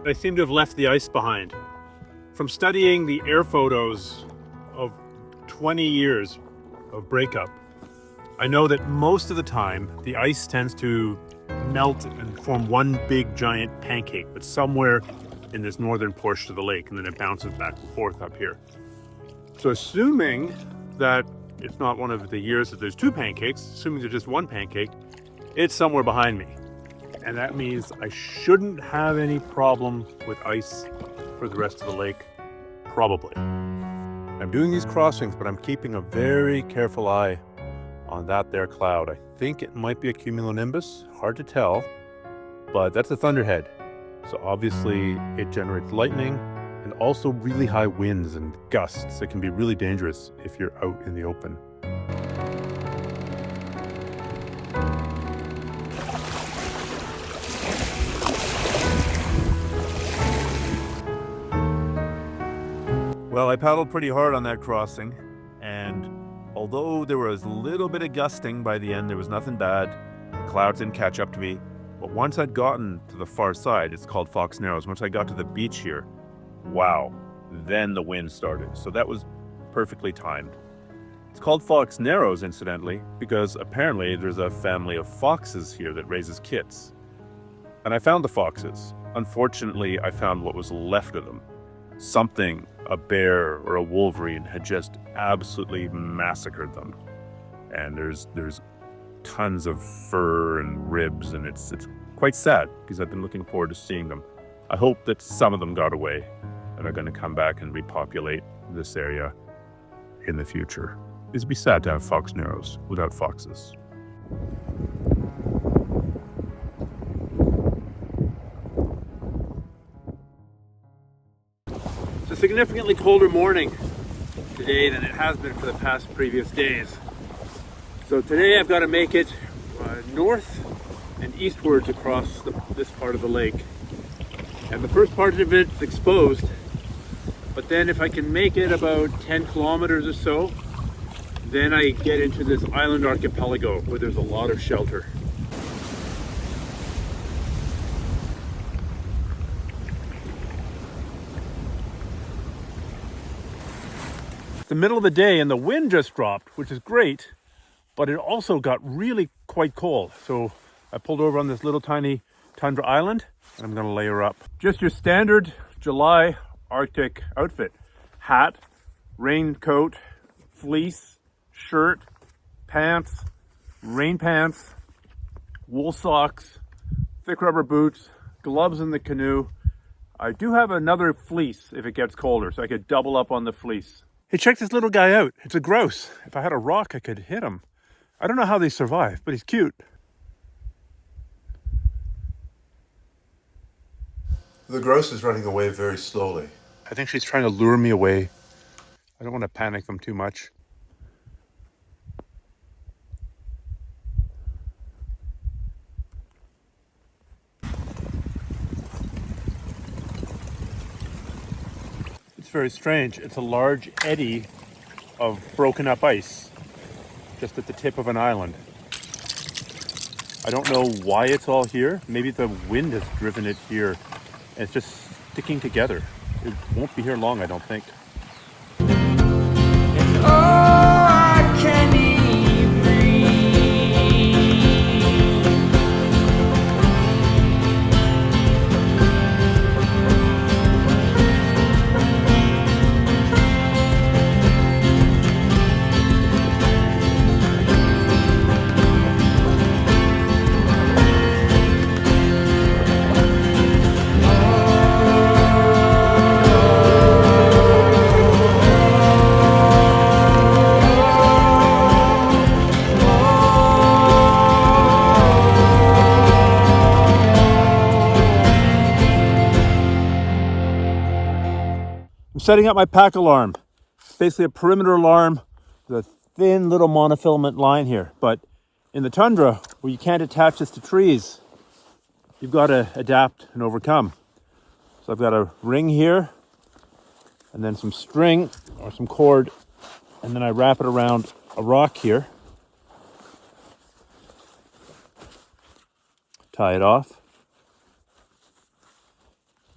I seem to have left the ice behind. From studying the air photos of 20 years of breakup, I know that most of the time the ice tends to melt and form one big giant pancake, but somewhere in this northern portion of the lake, and then it bounces back and forth up here. So assuming that it's not one of the years that there's 2 pancakes, assuming there's just 1 pancake, it's somewhere behind me. and that means I shouldn't have any problem with ice for the rest of the lake, probably. I'm doing these crossings, but I'm keeping a very careful eye on that there cloud. I think it might be a cumulonimbus, hard to tell, but that's a thunderhead. So obviously it generates lightning and also really high winds and gusts. It can be really dangerous if you're out in the open. Well, I paddled pretty hard on that crossing, and although there was a little bit of gusting by the end, there was nothing bad. The clouds didn't catch up to me. But once I'd gotten to the far side, it's called Fox Narrows, once I got to the beach here, wow, then the wind started. So that was perfectly timed. It's called Fox Narrows, incidentally, because apparently there's a family of foxes here that raises kits. And I found the foxes. Unfortunately, I found what was left of them. Something, a bear or a wolverine, had just absolutely massacred them. And there's tons of fur and ribs, and it's quite sad because I've been looking forward to seeing them. I hope that some of them got away and are going to come back and repopulate this area in the future. It'd be sad to have Fox Narrows without foxes. It's a significantly colder morning today than it has been for the past previous days. So today I've got to make it north and eastwards across this part of the lake. And the first part of it's exposed, but then if I can make it about 10 kilometers or so, then I get into this island archipelago where there's a lot of shelter. It's the middle of the day and the wind just dropped, which is great, but it also got really quite cold. So I pulled over on this little tiny tundra island and I'm gonna layer up. Just your standard July Arctic outfit. Hat, raincoat, fleece, shirt, pants, rain pants, wool socks, thick rubber boots, gloves in the canoe. I do have another fleece if it gets colder, so I could double up on the fleece. Hey, check this little guy out. It's a grouse. If I had a rock, I could hit him. I don't know how they survive, but he's cute. The grouse is running away very slowly. I think she's trying to lure me away. I don't want to panic them too much. It's very strange. It's a large eddy of broken up ice just at the tip of an island. I don't know why it's all here. Maybe the wind has driven it here. And it's just sticking together. It won't be here long, I don't think. Oh, I can't even breathe. Setting up my pack alarm. It's basically a perimeter alarm with a thin little monofilament line here. But in the tundra, where you can't attach this to trees, you've got to adapt and overcome. So I've got a ring here, and then some string or some cord, and then I wrap it around a rock here. Tie it off.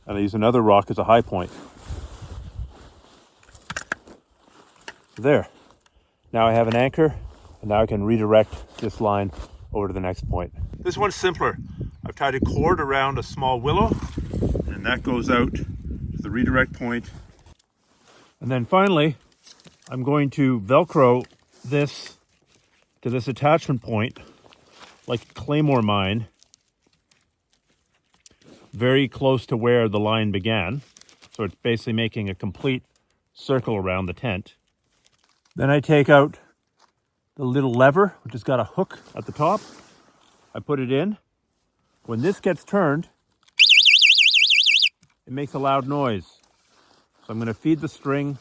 And I use another rock as a high point. There. Now I have an anchor, and now I can redirect this line over to the next point. This one's simpler. I've tied a cord around a small willow, and that goes out to the redirect point. And then finally, I'm going to Velcro this to this attachment point, like a claymore mine, very close to where the line began. So it's basically making a complete circle around the tent. Then I take out the little lever, which has got a hook at the top. I put it in. When this gets turned, it makes a loud noise. So I'm going to feed the string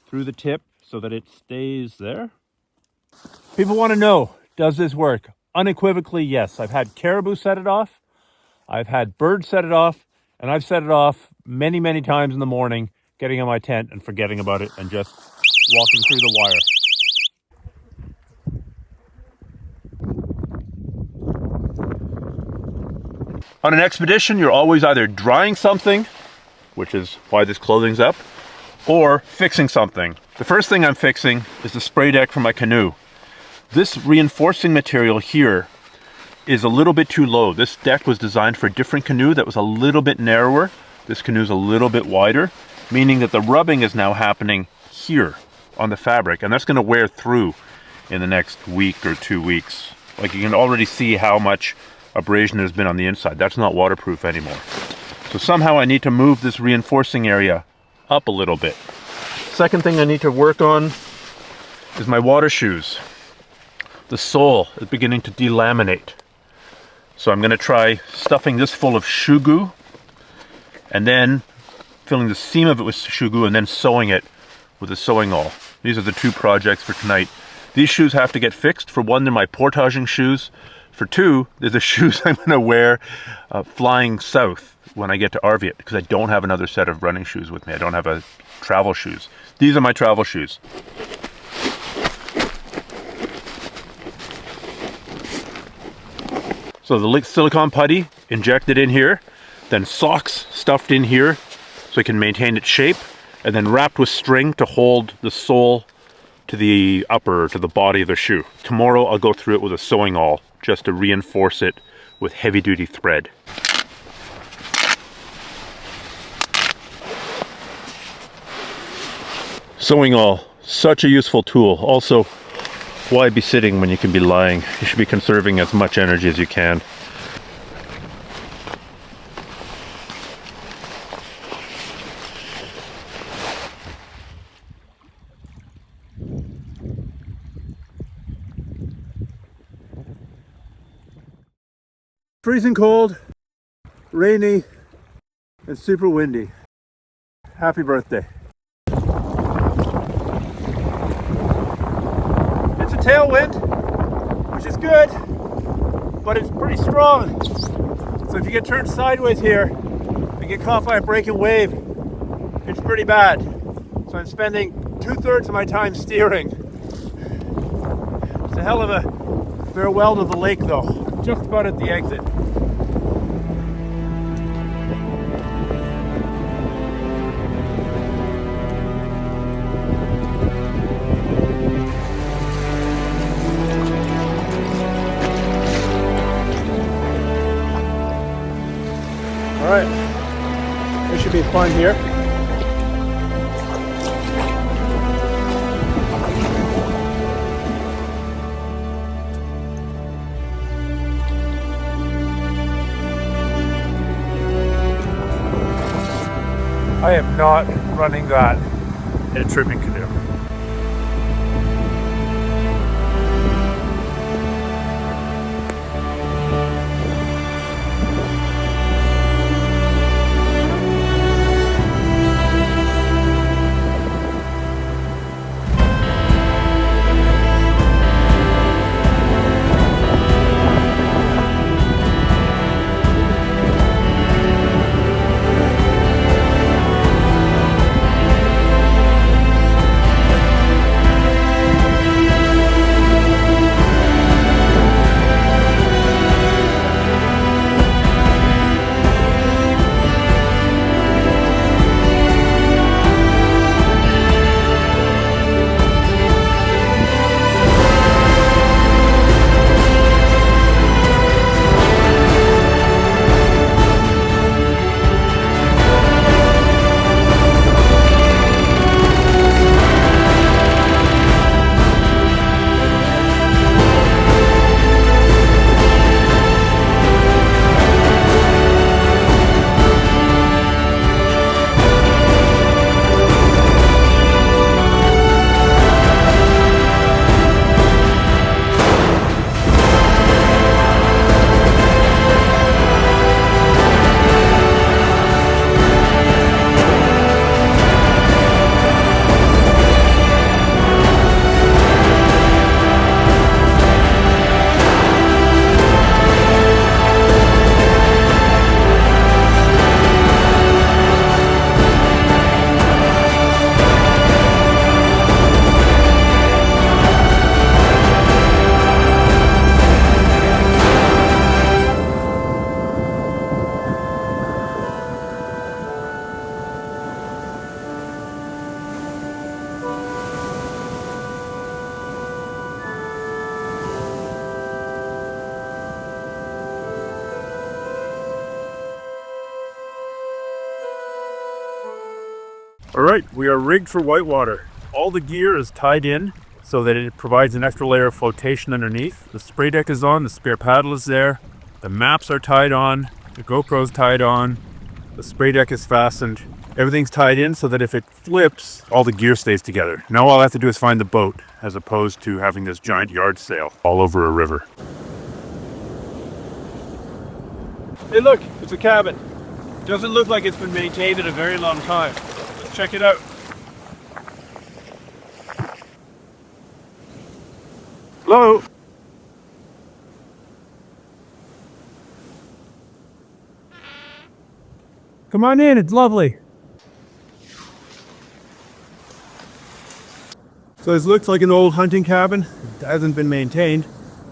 through the tip so that it stays there. People want to know, does this work? Unequivocally, yes. I've had caribou set it off. I've had birds set it off. And I've set it off many, many times in the morning, getting in my tent and forgetting about it and just walking through the wire. On an expedition, you're always either drying something, which is why this clothing's up, or fixing something. The first thing I'm fixing is the spray deck for my canoe. This reinforcing material here is a little bit too low. This deck was designed for a different canoe that was a little bit narrower. This canoe's a little bit wider, meaning that the rubbing is now happening here on the fabric, and that's going to wear through in the next week or 2 weeks. Like, you can already see how much abrasion there's been on the inside. That's not waterproof anymore. So somehow I need to move this reinforcing area up a little bit. Second thing I need to work on is my water shoes. The sole is beginning to delaminate. So I'm going to try stuffing this full of shoe goo and then filling the seam of it with shoe goo and then sewing it with a sewing awl. These are the two projects for tonight. These shoes have to get fixed. For one, they're my portaging shoes. For two, they're the shoes I'm going to wear flying south when I get to Arviat, because I don't have another set of running shoes with me. I don't have a travel shoes. These are my travel shoes. So the silicone putty injected in here, then socks stuffed in here so it can maintain its shape, and then wrapped with string to hold the sole to the upper, to the body of the shoe. Tomorrow I'll go through it with a sewing awl just to reinforce it with heavy duty thread. Sewing awl, such a useful tool. Also, why be sitting when you can be lying? You should be conserving as much energy as you can. Freezing cold, rainy, and super windy. Happy birthday. It's a tailwind, which is good, but it's pretty strong. So if you get turned sideways here and get caught by a breaking wave, it's pretty bad. So I'm spending 2/3 of my time steering. It's a hell of a farewell to the lake though. Just about at the exit. All right, this should be fun here. I am not running that in a tripping canoe. All right, we are rigged for whitewater. All the gear is tied in so that it provides an extra layer of flotation underneath. The spray deck is on, the spare paddle is there, the maps are tied on, the GoPro's tied on, the spray deck is fastened. Everything's tied in so that if it flips, all the gear stays together. Now all I have to do is find the boat, as opposed to having this giant yard sail all over a river. Hey look, it's a cabin. Doesn't look like it's been maintained in a very long time. Let's check it out. Hello? Come on in, it's lovely. So this looks like an old hunting cabin. It hasn't been maintained,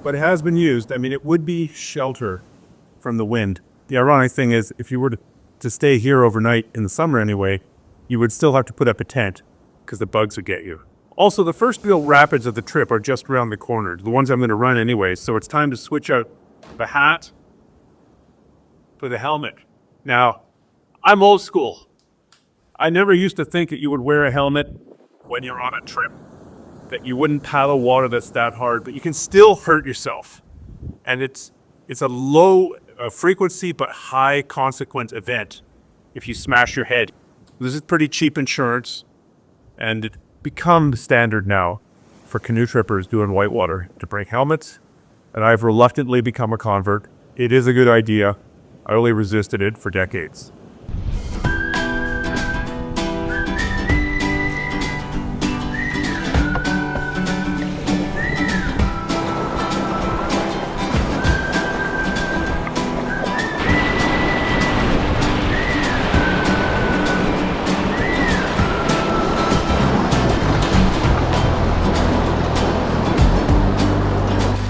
but it has been used. I mean, it would be shelter from the wind. The ironic thing is, if you were to stay here overnight, in the summer anyway, you would still have to put up a tent, because the bugs would get you. Also, the first real rapids of the trip are just around the corner, the ones I'm going to run anyway, so it's time to switch out the hat for the helmet. Now, I'm old school. I never used to think that you would wear a helmet when you're on a trip, that you wouldn't paddle water that's that hard, but you can still hurt yourself. And it's a low frequency but high consequence event if you smash your head. This is pretty cheap insurance, and it's become the standard now for canoe trippers doing whitewater to bring helmets, and I've reluctantly become a convert. It is a good idea. I only resisted it for decades.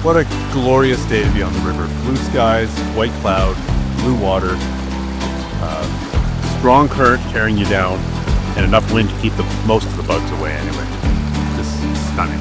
What a glorious day to be on the river. Blue skies, white cloud, blue water, strong current carrying you down, and enough wind to keep most of the bugs away anyway. Just stunning.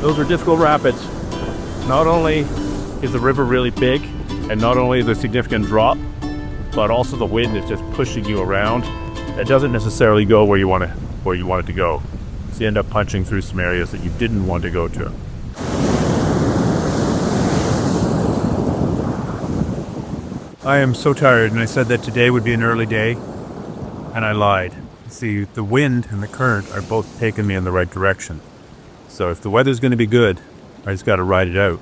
Those are difficult rapids. Not only is the river really big, and not only is there a significant drop, but also the wind is just pushing you around. It doesn't necessarily go where you want it to go. So you end up punching through some areas that you didn't want to go to. I am so tired, and I said that today would be an early day, and I lied. See, the wind and the current are both taking me in the right direction. So if the weather's going to be good, I just got to ride it out.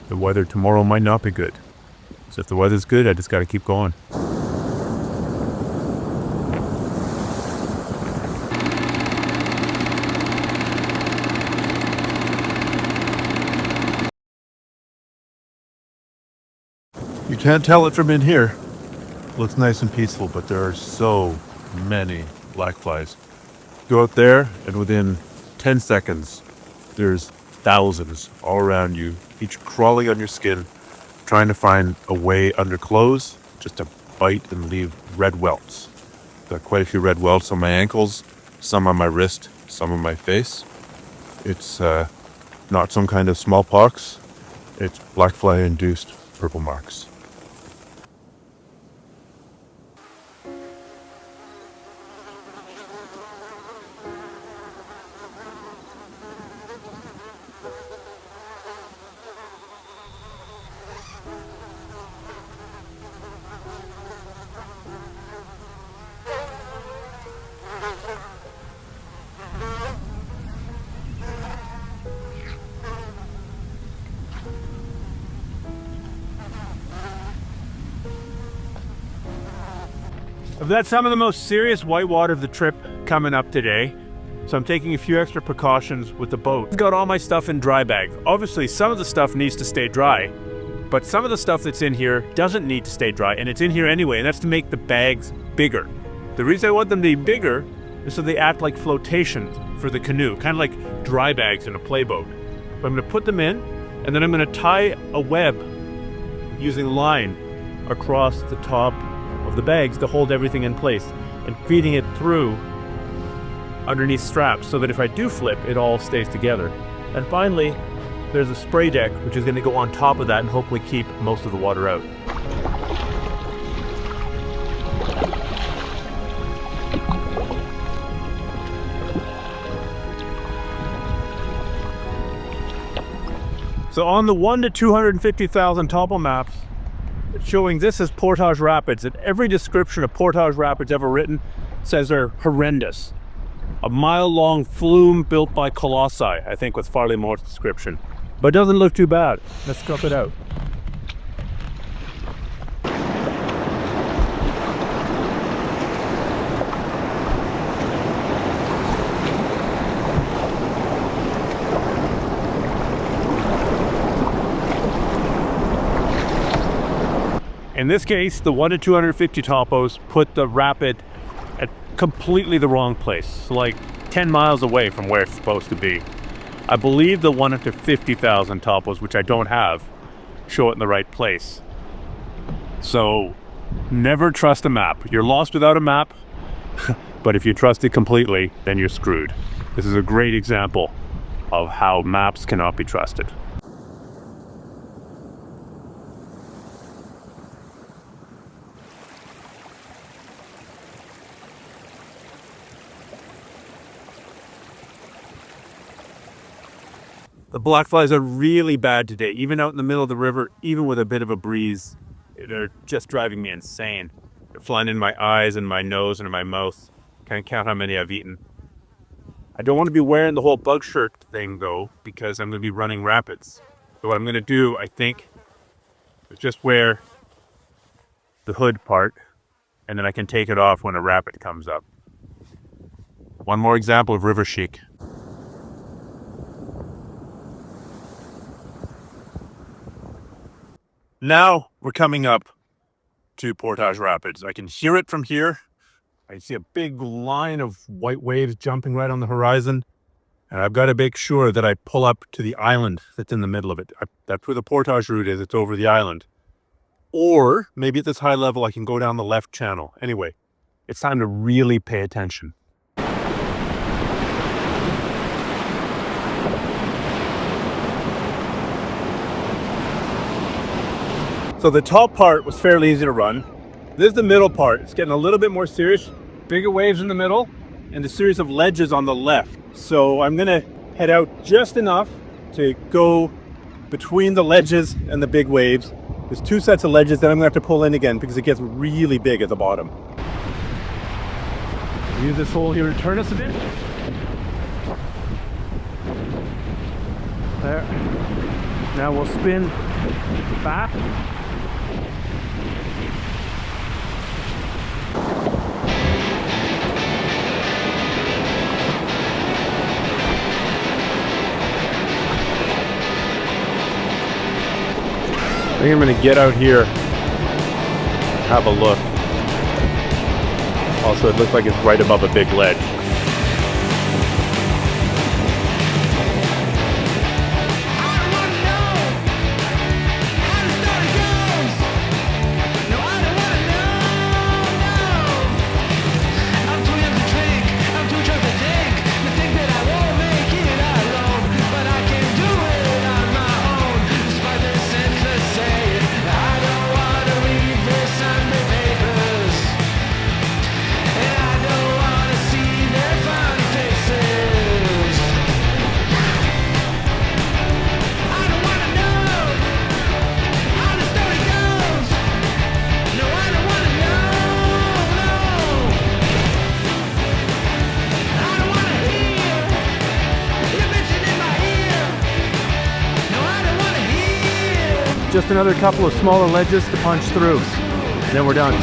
The weather tomorrow might not be good. So if the weather's good, I just got to keep going. You can't tell it from in here. Looks nice and peaceful, but there are so many black flies. Go out there, and within 10 seconds, there's thousands all around you, each crawling on your skin, trying to find a way under clothes just to bite and leave red welts. Got quite a few red welts on my ankles, some on my wrist, some on my face. It's not some kind of smallpox. It's black fly-induced purple marks. I've got some of the most serious whitewater of the trip coming up today, so I'm taking a few extra precautions with the boat. I've got all my stuff in dry bags. Obviously, some of the stuff needs to stay dry, but some of the stuff that's in here doesn't need to stay dry, and it's in here anyway, and that's to make the bags bigger. The reason I want them to be bigger is so they act like flotations for the canoe, kind of like dry bags in a playboat. But I'm going to put them in, and then I'm going to tie a web using line across the top of the bags to hold everything in place, and feeding it through underneath straps so that if I do flip, it all stays together. And finally, there's a spray deck which is going to go on top of that and hopefully keep most of the water out. So on the 1 to 250,000 topo maps, it's showing this as Portage Rapids, and every description of Portage Rapids ever written says they're horrendous. A mile-long flume built by colossi, I think was Farley Moore's description. But it doesn't look too bad. Let's scope it out. In this case, the 1 to 250 topos put the rapid at completely the wrong place, like 10 miles away from where it's supposed to be. I believe the 1 to 50,000 topos, which I don't have, show it in the right place. So never trust a map. You're lost without a map, but if you trust it completely, then you're screwed. This is a great example of how maps cannot be trusted. The blackflies are really bad today, even out in the middle of the river, even with a bit of a breeze. They're just driving me insane. They're flying in my eyes and my nose and in my mouth. Can't count how many I've eaten. I don't want to be wearing the whole bug shirt thing though, because I'm going to be running rapids. So what I'm going to do, I think, is just wear the hood part, and then I can take it off when a rapid comes up. One more example of river chic. Now we're coming up to Portage Rapids. I can hear it from here. I see a big line of white waves jumping right on the horizon. And I've got to make sure that I pull up to the island that's in the middle of it. That's where the portage route is. It's over the island. Or maybe at this high level, I can go down the left channel. Anyway, it's time to really pay attention. So the top part was fairly easy to run. This is the middle part. It's getting a little bit more serious. Bigger waves in the middle and a series of ledges on the left. So I'm gonna head out just enough to go between the ledges and the big waves. There's 2 sets of ledges that I'm gonna have to pull in again because it gets really big at the bottom. Use this hole here to turn us a bit. There. Now we'll spin back. I think I'm going to get out here, have a look. Also, it looks like it's right above a big ledge. Just another couple of smaller ledges to punch through. Then we're done.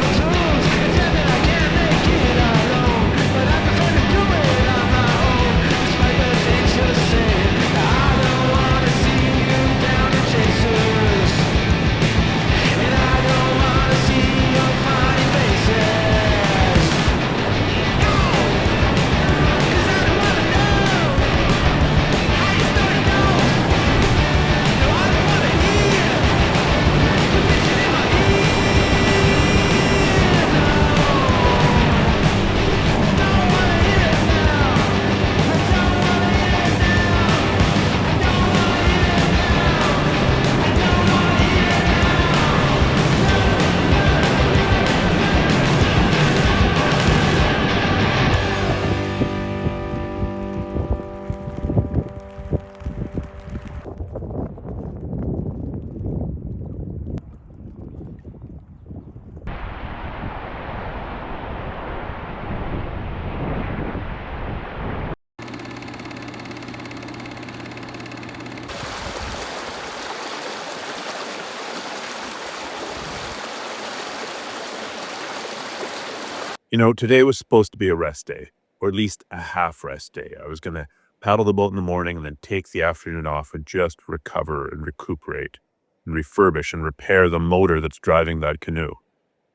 Today was supposed to be a rest day, or at least a half rest day. I was going to paddle the boat in the morning and then take the afternoon off and just recover and recuperate and refurbish and repair the motor that's driving that canoe.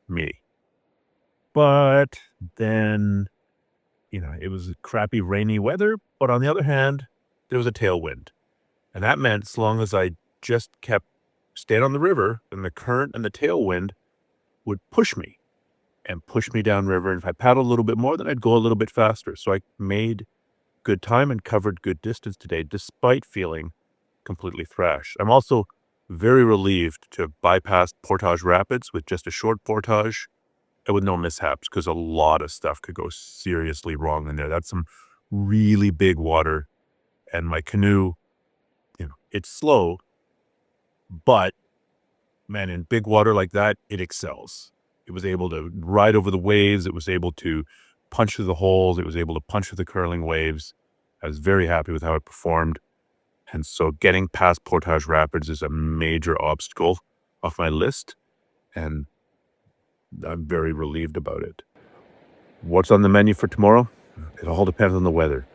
Me. But then, it was crappy rainy weather. But on the other hand, there was a tailwind. And that meant as long as I just kept staying on the river, then the current and the tailwind would push me downriver. And if I paddled a little bit more, then I'd go a little bit faster. So I made good time and covered good distance today, despite feeling completely thrashed. I'm also very relieved to have bypassed Portage Rapids with just a short portage and with no mishaps, because a lot of stuff could go seriously wrong in there. That's some really big water. And my canoe, it's slow, but man, in big water like that, it excels. It was able to ride over the waves. It was able to punch through the holes. It was able to punch through the curling waves. I was very happy with how it performed. And so getting past Portage Rapids is a major obstacle off my list. And I'm very relieved about it. What's on the menu for tomorrow? It all depends on the weather.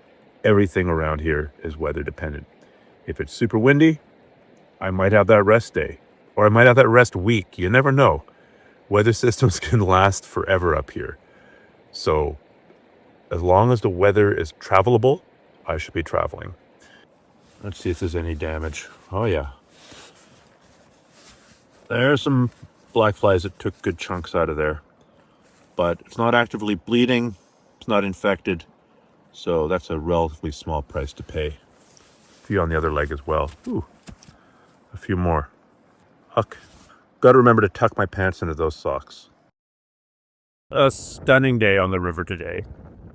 Everything around here is weather dependent. If it's super windy, I might have that rest day. Or I might have that rest week. You never know. Weather systems can last forever up here. So as long as the weather is travelable, I should be traveling. Let's see if there's any damage. Oh yeah. There's some black flies that took good chunks out of there. But it's not actively bleeding. It's not infected. So that's a relatively small price to pay. A few on the other leg as well. Ooh, a few more. Huck. Got to remember to tuck my pants into those socks. A stunning day on the river today.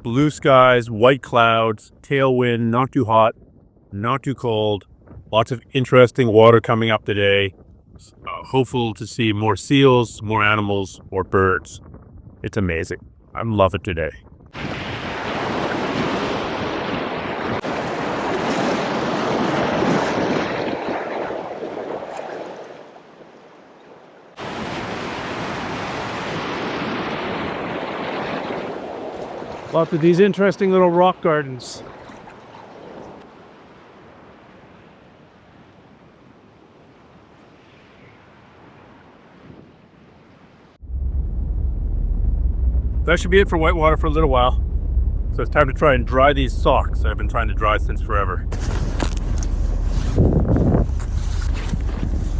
Blue skies, white clouds, tailwind, not too hot, not too cold. Lots of interesting water coming up today. Hopeful to see more seals, more animals, more birds. It's amazing. I'm loving it today. Lots of these interesting little rock gardens. That should be it for whitewater for a little while. So it's time to try and dry these socks that I've been trying to dry since forever.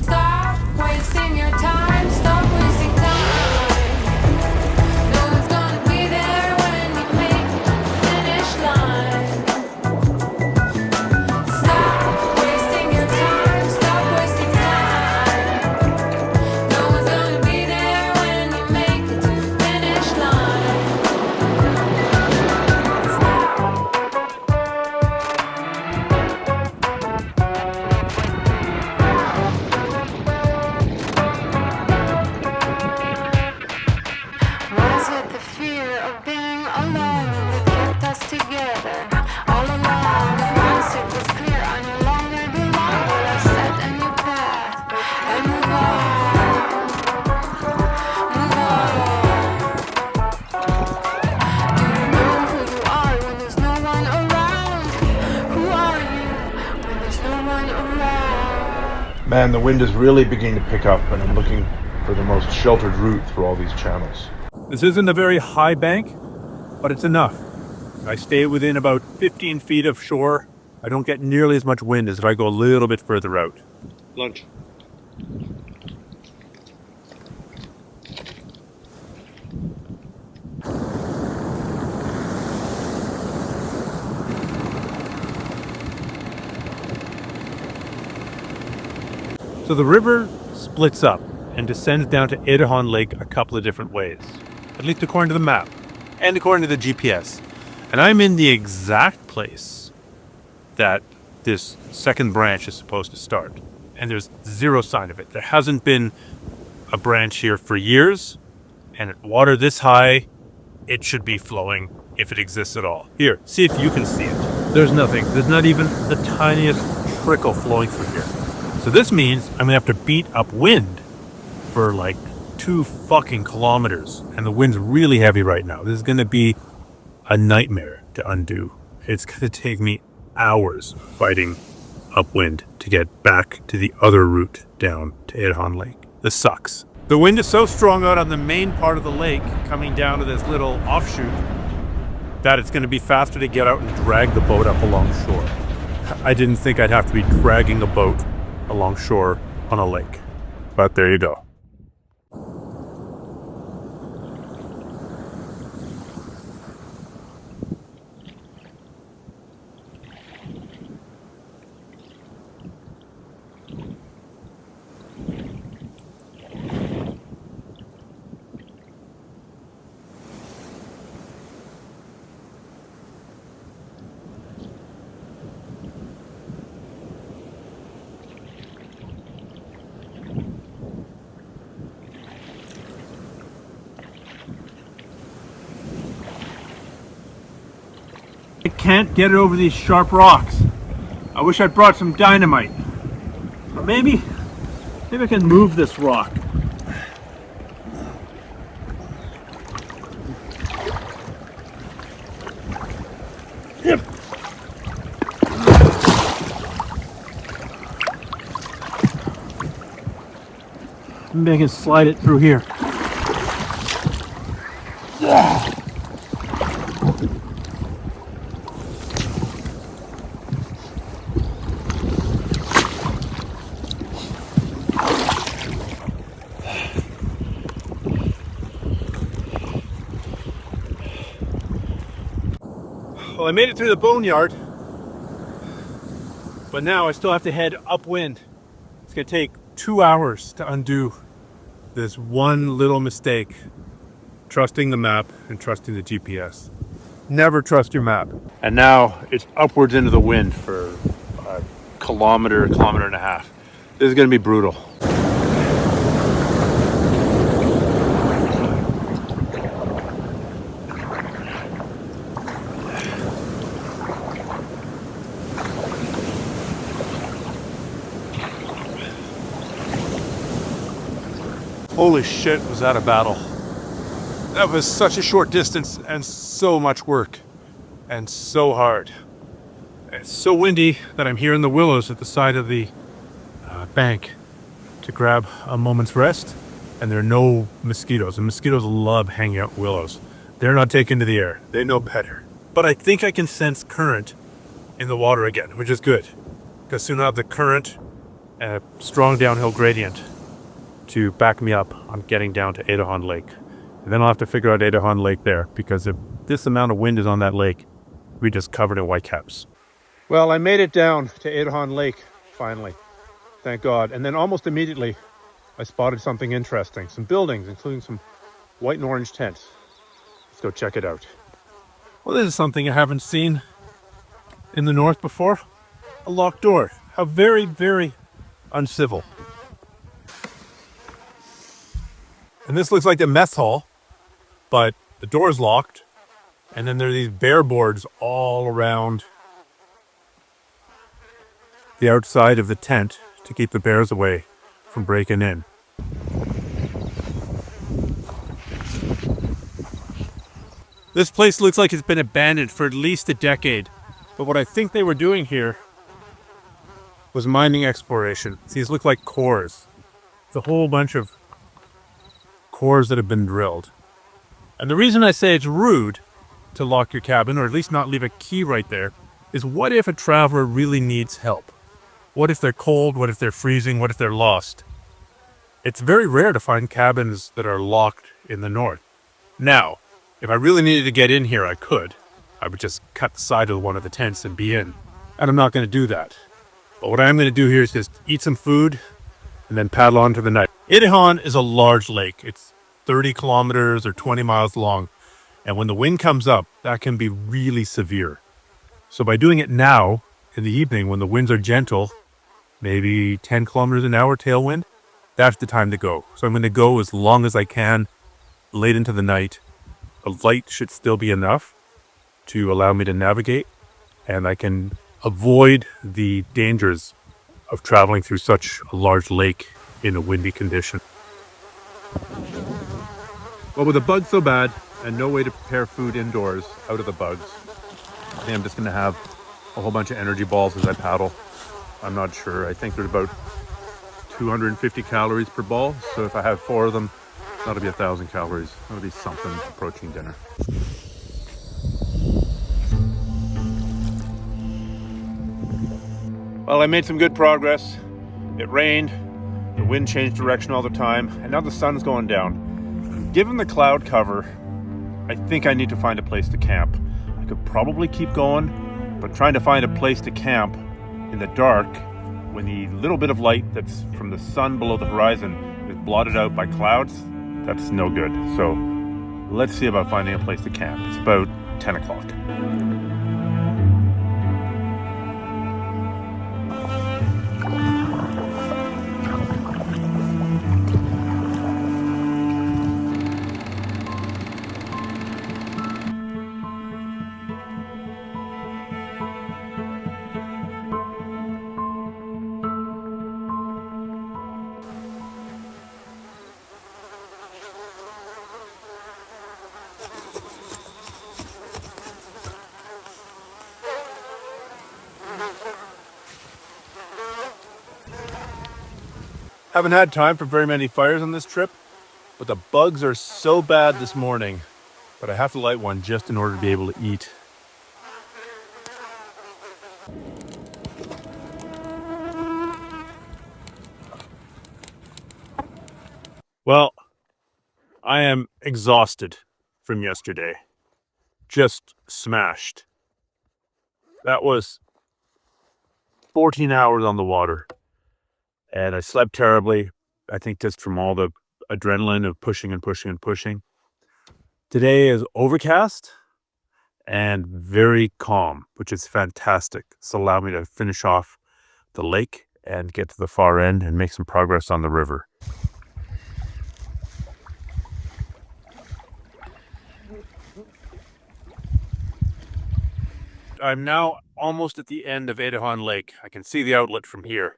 Stop wasting your time, stop wasting time. No one's gonna be there when you make the finish line. Stop wasting your time, stop wasting time. No one's gonna be there when you make it to the finish line. Was it the fear of being alone that kept us together? All along, once it was clear I no longer belong, well, I set a new path and move on, move on. Do you know who you are when there's no one around? Who are you when there's no one around? Man, the wind is really beginning to pick up, and I'm looking for the most sheltered route through all these channels. This isn't a very high bank, but it's enough. I stay within about 15 feet of shore. I don't get nearly as much wind as if I go a little bit further out. Lunch. So the river splits up and descends down to Nueltin Lake a couple of different ways, at least according to the map and according to the GPS. And I'm in the exact place that this second branch is supposed to start. And there's zero sign of it. There hasn't been a branch here for years, and at water this high, it should be flowing if it exists at all. Here, see if you can see it. There's nothing. There's not even the tiniest trickle flowing through here. So this means I'm gonna have to beat up wind for like 2 fucking kilometers, and the wind's really heavy right now. This is going to be a nightmare to undo. It's going to take me hours fighting upwind to get back to the other route down to Edahon Lake. This sucks. The wind is so strong out on the main part of the lake coming down to this little offshoot that it's going to be faster to get out and drag the boat up along shore. I didn't think I'd have to be dragging a boat along shore on a lake, but there you go. I can't get it over these sharp rocks. I wish I'd brought some dynamite. Or maybe I can move this rock. Yep. Maybe I can slide it through here. Well, I made it through the boneyard, but now I still have to head upwind. It's going to take 2 hours to undo this one little mistake, trusting the map and trusting the GPS. Never trust your map. And now it's upwards into the wind for a kilometer and a half. This is going to be brutal. Holy shit, was that a battle. That was such a short distance and so much work and so hard. It's so windy that I'm here in the willows at the side of the bank to grab a moment's rest, and there are no mosquitoes. And mosquitoes love hanging out in willows. They're not taken to the air. They know better. But I think I can sense current in the water again, which is good, because soon I'll have the current and a strong downhill gradient to back me up on getting down to Edahon Lake. And then I'll have to figure out Edahon Lake there, because if this amount of wind is on that lake, we just covered in whitecaps. Well, I made it down to Edahon Lake, finally. Thank God. And then almost immediately, I spotted something interesting. Some buildings, including some white and orange tents. Let's go check it out. Well, this is something I haven't seen in the north before. A locked door. How very, very uncivil. And this looks like the mess hall, but the door's locked. And then there are these bear boards all around the outside of the tent to keep the bears away from breaking in. This place looks like it's been abandoned for at least a decade. But what I think they were doing here was mining exploration. These look like cores. It's a whole bunch of cores that have been drilled. And the reason I say it's rude to lock your cabin, or at least not leave a key right there, is what if a traveler really needs help? What if they're cold? What if they're freezing? What if they're lost? It's very rare to find cabins that are locked in the north. Now, if I really needed to get in here, I could. I would just cut the side of one of the tents and be in. And I'm not going to do that. But what I'm going to do here is just eat some food and then paddle on to the night. Edahon is a large lake. It's 30 kilometers or 20 miles long. And when the wind comes up, that can be really severe. So by doing it now, in the evening, when the winds are gentle, maybe 10 kilometers an hour tailwind, that's the time to go. So I'm going to go as long as I can, late into the night. The light should still be enough to allow me to navigate, and I can avoid the dangers of traveling through such a large lake in a windy condition. Well, with the bugs so bad and no way to prepare food indoors out of the bugs, I think I'm just gonna have a whole bunch of energy balls as I paddle. I'm not sure. I think there's about 250 calories per ball. So if I have 4 of them, that'll be 1,000 calories. That'll be something approaching dinner. Well, I made some good progress. It rained, the wind changed direction all the time, and now the sun's going down. Given the cloud cover, I think I need to find a place to camp. I could probably keep going, but trying to find a place to camp in the dark when the little bit of light that's from the sun below the horizon is blotted out by clouds, that's no good. So let's see about finding a place to camp. It's about 10 o'clock. Haven't had time for very many fires on this trip, but the bugs are so bad this morning, but I have to light one just in order to be able to eat. Well, I am exhausted from yesterday. Just smashed. That was 14 hours on the water. And I slept terribly, I think just from all the adrenaline of pushing and pushing and pushing. Today is overcast and very calm, which is fantastic. This will allow me to finish off the lake and get to the far end and make some progress on the river. I'm now almost at the end of Nueltin Lake. I can see the outlet from here.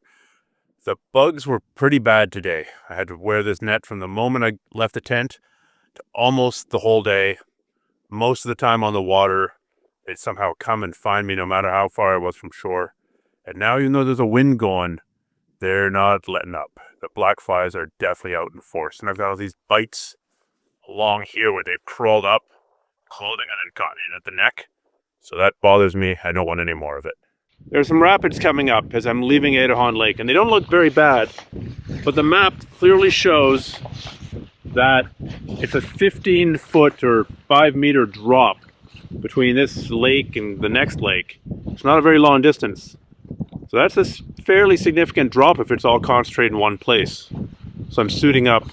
The bugs were pretty bad today. I had to wear this net from the moment I left the tent to almost the whole day. Most of the time on the water, they'd somehow come and find me no matter how far I was from shore. And now, even though there's a wind going, they're not letting up. The black flies are definitely out in force. And I've got all these bites along here where they've crawled up clothing and then gotten in at the neck. So that bothers me. I don't want any more of it. There's some rapids coming up as I'm leaving Nueltin Lake, and they don't look very bad, but the map clearly shows that it's a 15-foot or 5-meter drop between this lake and the next lake. It's not a very long distance. So that's a fairly significant drop if it's all concentrated in one place. So I'm suiting up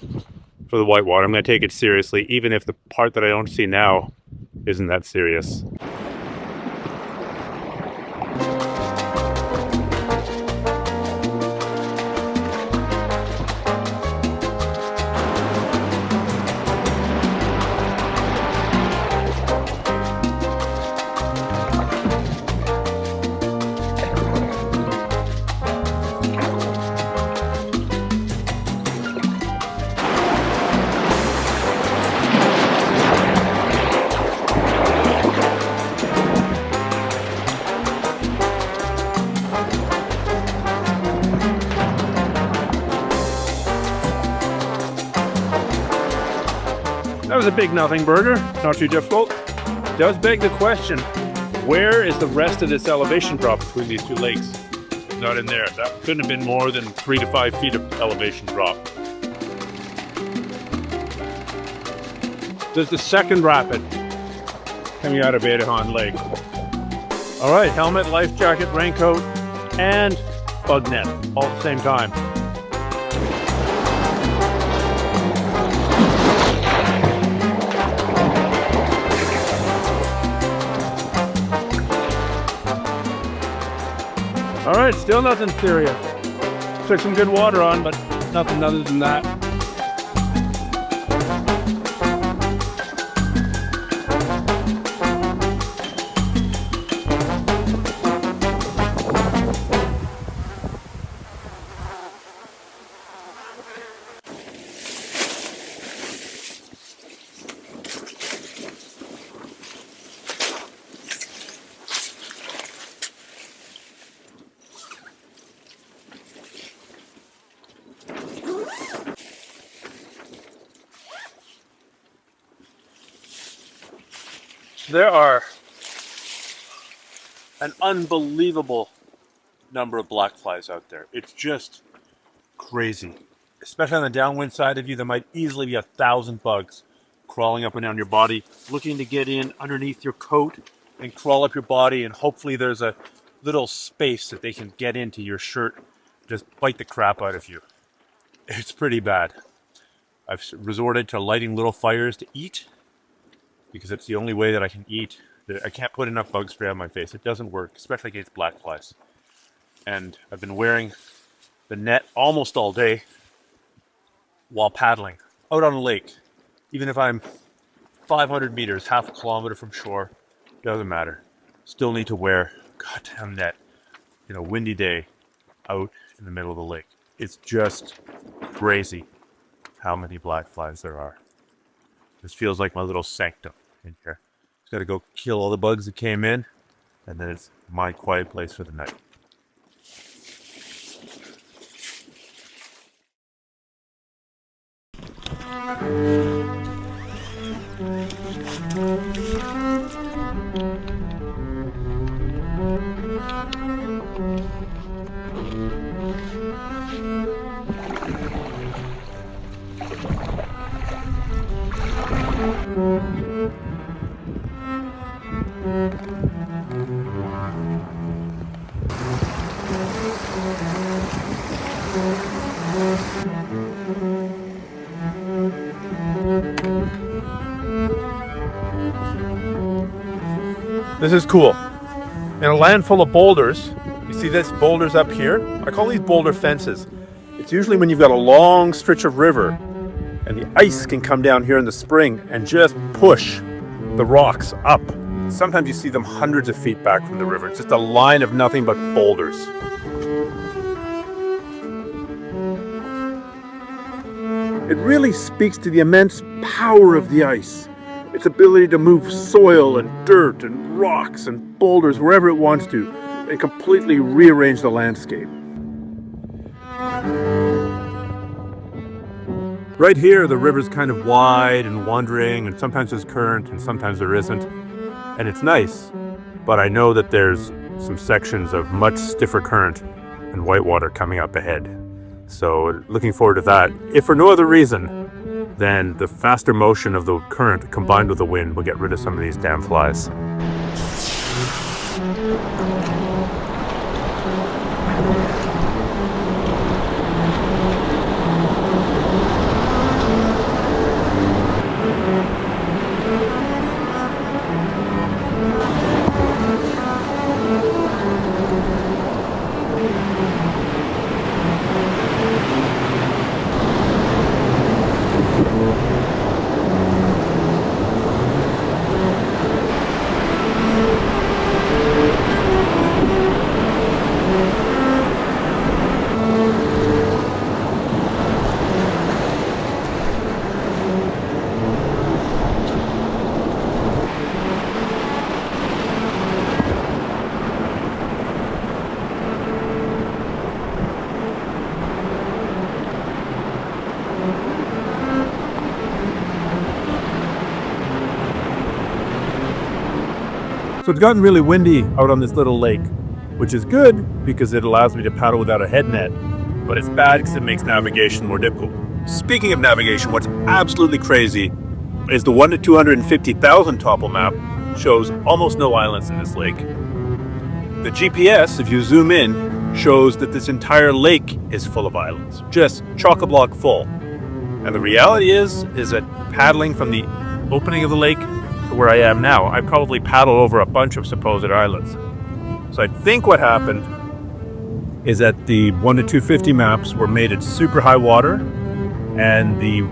for the whitewater. I'm going to take it seriously, even if the part that I don't see now isn't that serious. That was a big nothing burger, not too difficult. It does beg the question, where is the rest of this elevation drop between these two lakes? It's not in there. That couldn't have been more than 3 to 5 feet of elevation drop. There's the second rapid coming out of Nueltin Lake. All right, helmet, life jacket, raincoat, and bug net all at the same time. All right, still nothing serious. Took some good water on, but nothing other than that. there are an unbelievable number of black flies out there. It's just crazy. Especially on the downwind side of you, there might easily be 1,000 bugs crawling up and down your body, looking to get in underneath your coat and crawl up your body, and hopefully there's a little space that they can get into your shirt, just bite the crap out of you. It's pretty bad. I've resorted to lighting little fires to eat, because it's the only way that I can eat. I can't put enough bug spray on my face. It doesn't work, especially against black flies. And I've been wearing the net almost all day while paddling out on a lake. Even if I'm 500 meters, half a kilometer from shore, doesn't matter. Still need to wear goddamn net in a windy day out in the middle of the lake. It's just crazy how many black flies there are. This feels like my little sanctum in here. Just gotta go kill all the bugs that came in, and then it's my quiet place for the night. This is cool. In a land full of boulders, you see this boulders up here? I call these boulder fences. It's usually when you've got a long stretch of river and the ice can come down here in the spring and just push the rocks up. Sometimes you see them hundreds of feet back from the river. It's just a line of nothing but boulders. It really speaks to the immense power of the ice. Its ability to move soil and dirt and rocks and boulders wherever it wants to and completely rearrange the landscape. Right here, the river's kind of wide and wandering, and sometimes there's current and sometimes there isn't. And it's nice, but I know that there's some sections of much stiffer current and whitewater coming up ahead. So looking forward to that. If for no other reason, then the faster motion of the current combined with the wind will get rid of some of these damn flies. So it's gotten really windy out on this little lake, which is good because it allows me to paddle without a head net, but it's bad because it makes navigation more difficult. Speaking of navigation, what's absolutely crazy is the 1 to 250,000 topo map shows almost no islands in this lake. The GPS, if you zoom in, shows that this entire lake is full of islands, just chock-a-block full. And the reality is that paddling from the opening of the lake where I am now, I probably paddled over a bunch of supposed islands. So I think what happened is that the 1 to 250 maps were made at super high water, and the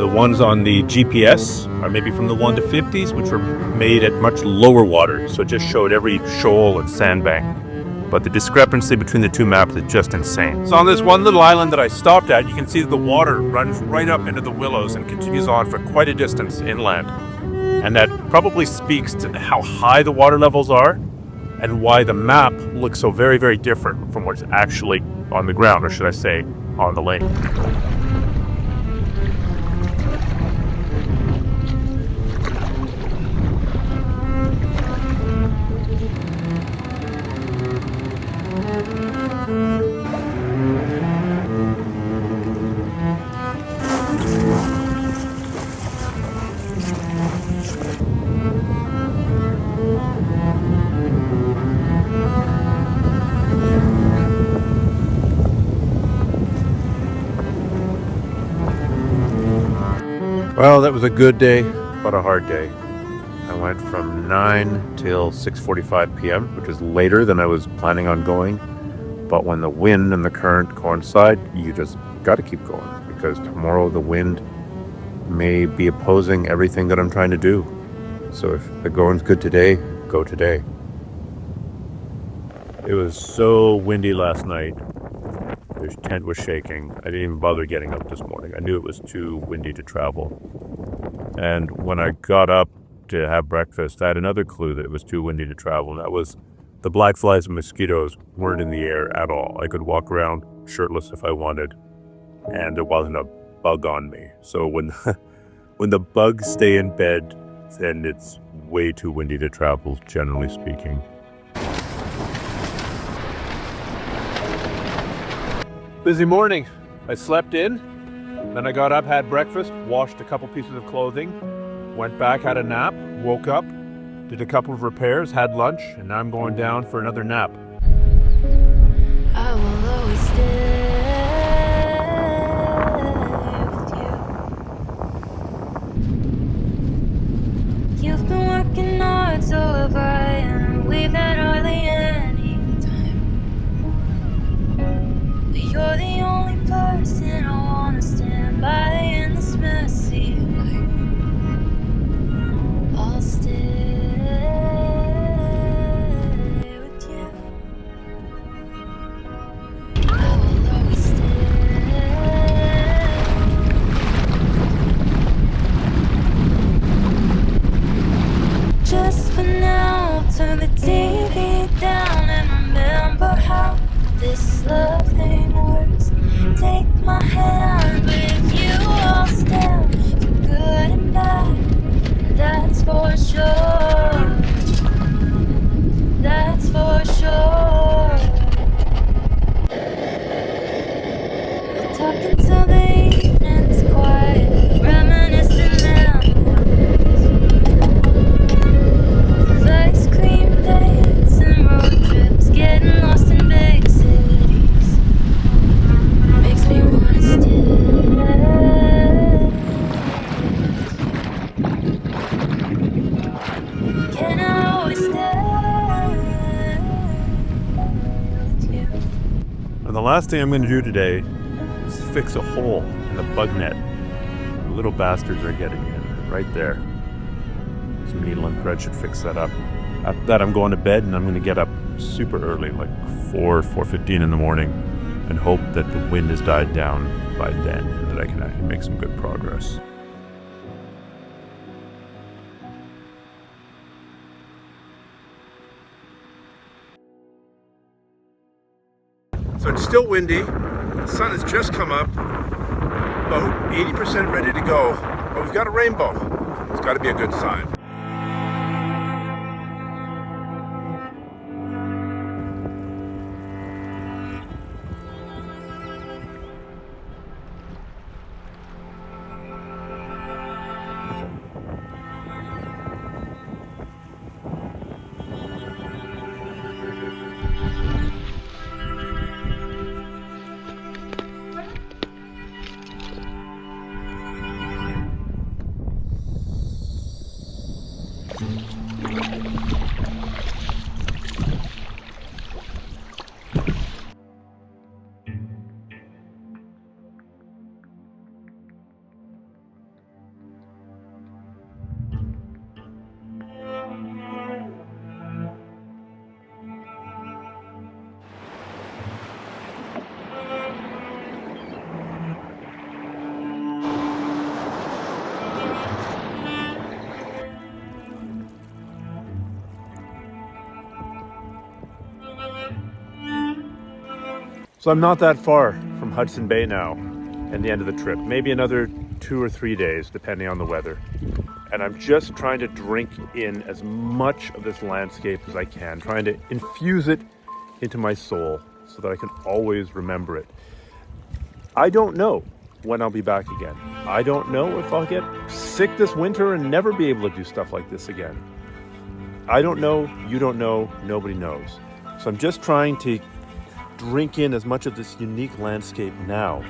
ones on the GPS are maybe from the 1 to 50s, which were made at much lower water. So it just showed every shoal and sandbank. But the discrepancy between the two maps is just insane. So on this one little island that I stopped at, you can see that the water runs right up into the willows and continues on for quite a distance inland. And that probably speaks to how high the water levels are and why the map looks so very, very different from what's actually on the ground, or should I say, on the lake. Well, that was a good day, but a hard day. I went from 9 till 6:45 p.m., which is later than I was planning on going. But when the wind and the current coincide, you just got to keep going, because tomorrow the wind may be opposing everything that I'm trying to do. So if the going's good today, go today. It was so windy last night. The tent was shaking. I didn't even bother getting up this morning. I knew it was too windy to travel. And when I got up to have breakfast, I had another clue that it was too windy to travel, and that was the black flies and mosquitoes weren't in the air at all. I could walk around shirtless if I wanted, and there wasn't a bug on me. So when the bugs stay in bed, then it's way too windy to travel, generally speaking. Busy morning. I slept in, then I got up, had breakfast, washed a couple pieces of clothing, went back, had a nap, woke up, did a couple of repairs, had lunch, and now I'm going down for another nap. I will always stay with you. You've been working hard, so have I, and we've had hardly any time. But you're the only person I wanna stand by in this messy life. I'll stay with you. I will always stay. Just for now, turn the TV down and remember how this love thing works. Take my hand, with you I'll stand for good and bad, and that's for sure. That's for sure. We'll talk until the evening's quiet, reminiscing memories of ice cream dates and road trips, getting lost in big cities. Makes me wanna stay. Can I always stay with you? And the last thing I'm going to do today is fix a hole in the bug net. The little bastards are getting in right there. Some needle and thread should fix that up. After that, I'm going to bed, and I'm going to get up super early, like 4:15 in the morning, and hope that the wind has died down by then, and that I can actually make some good progress. So it's still windy. The sun has just come up. About 80% ready to go. But we've got a rainbow. It's got to be a good sign. So I'm not that far from Hudson Bay now and the end of the trip. Maybe another 2 or 3 days, depending on the weather. And I'm just trying to drink in as much of this landscape as I can, trying to infuse it into my soul so that I can always remember it. I don't know when I'll be back again. I don't know if I'll get sick this winter and never be able to do stuff like this again. I don't know, you don't know, nobody knows. So I'm just trying to drink in as much of this unique landscape now,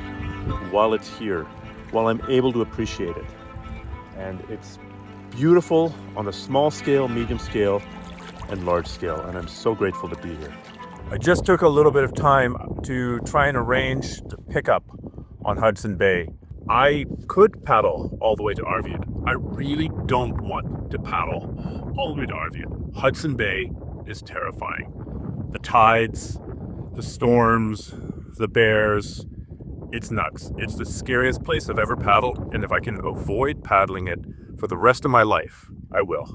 while it's here, while I'm able to appreciate it. And it's beautiful on a small scale, medium scale, and large scale, and I'm so grateful to be here. I just took a little bit of time to try and arrange the pickup on Hudson Bay. I could paddle all the way to Arvik. I really don't want to paddle all the way to Arvik. Hudson Bay is terrifying. The tides, the storms, the bears, it's nuts. It's the scariest place I've ever paddled, and if I can avoid paddling it for the rest of my life, I will.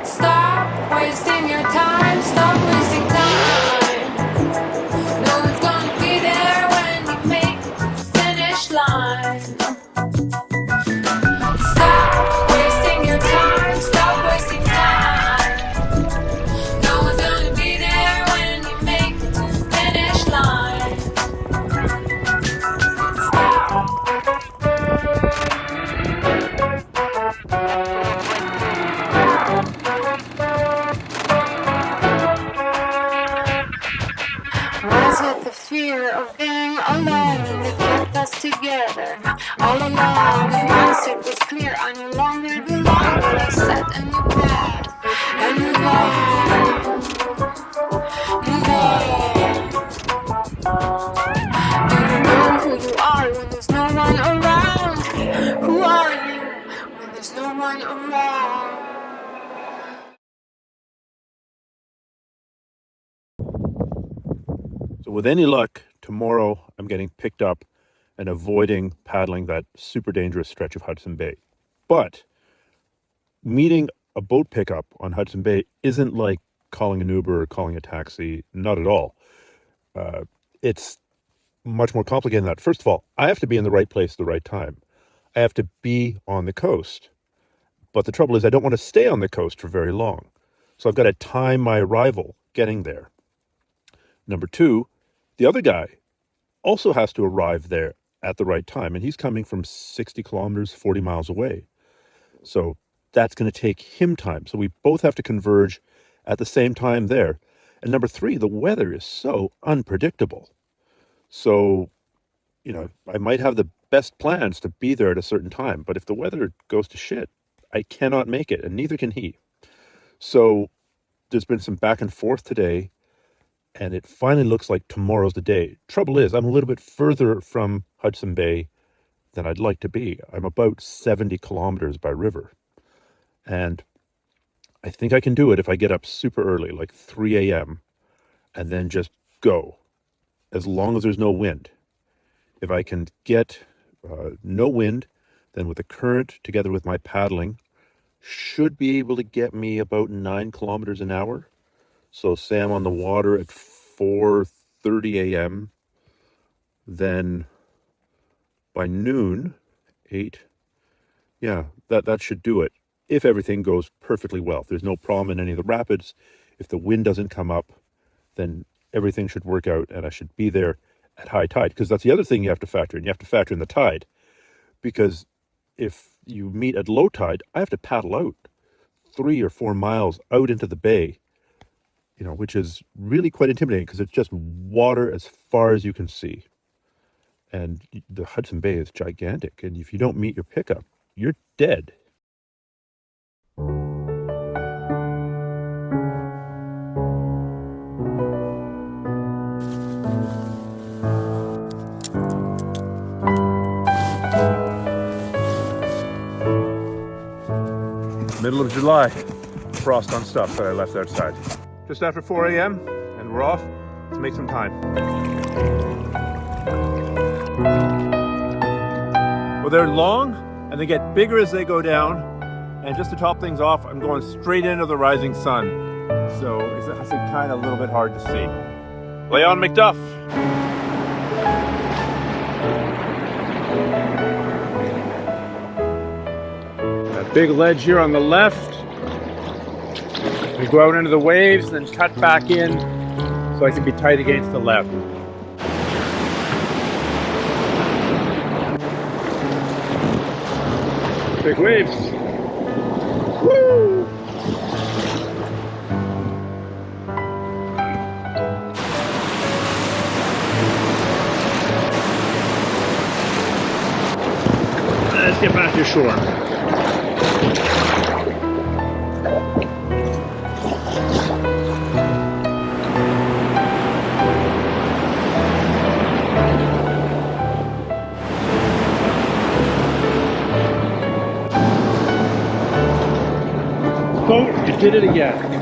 Stop wasting your time, stop wasting time. No one's gonna be there when you make the finish line. Stop wasting your time, stop wasting time. No one's gonna be there when you make the finish line. Stop. Rise with the fear of being alone that kept us together. All along, the mindset was clear. I no longer belong, but I set a new path and move on. Move on. Do you know who you are when there's no one around? Who are you when there's no one around? So with any luck, tomorrow I'm getting picked up and avoiding paddling that super dangerous stretch of Hudson Bay. But meeting a boat pickup on Hudson Bay isn't like calling an Uber or calling a taxi, not at all. It's much more complicated than that. First of all, I have to be in the right place at the right time. I have to be on the coast. But the trouble is I don't want to stay on the coast for very long. So I've got to time my arrival getting there. Number two, the other guy also has to arrive there at the right time, and he's coming from 60 kilometers, 40 miles away. So that's going to take him time. So we both have to converge at the same time there. And number three, the weather is so unpredictable. So, you know, I might have the best plans to be there at a certain time, but if the weather goes to shit, I cannot make it, and neither can he. So there's been some back and forth today, and it finally looks like tomorrow's the day. Trouble is, I'm a little bit further from Hudson Bay than I'd like to be. I'm about 70 kilometers by river. And I think I can do it if I get up super early, like 3 a.m., and then just go, as long as there's no wind. If I can get no wind, then with the current together with my paddling, should be able to get me about 9 kilometers an hour. So say I'm on the water at 4:30 a.m., then by noon, 8, yeah, that should do it. If everything goes perfectly well, if there's no problem in any of the rapids, if the wind doesn't come up, then everything should work out and I should be there at high tide. Because that's the other thing you have to factor in. You have to factor in the tide. Because if you meet at low tide, I have to paddle out 3 or 4 miles out into the bay, you know, which is really quite intimidating because it's just water as far as you can see. And the Hudson Bay is gigantic. And if you don't meet your pickup, you're dead. Middle of July, frost on stuff that I left outside. Just after 4 a.m. and we're off. Let's make some time. Well, they're long and they get bigger as they go down. And just to top things off, I'm going straight into the rising sun. So it's kind of a little bit hard to see. Leon McDuff. Big ledge here on the left. We go out into the waves, then cut back in so I can be tight against the left. Big waves. Woo! Let's get back to shore. Oh, you did it again.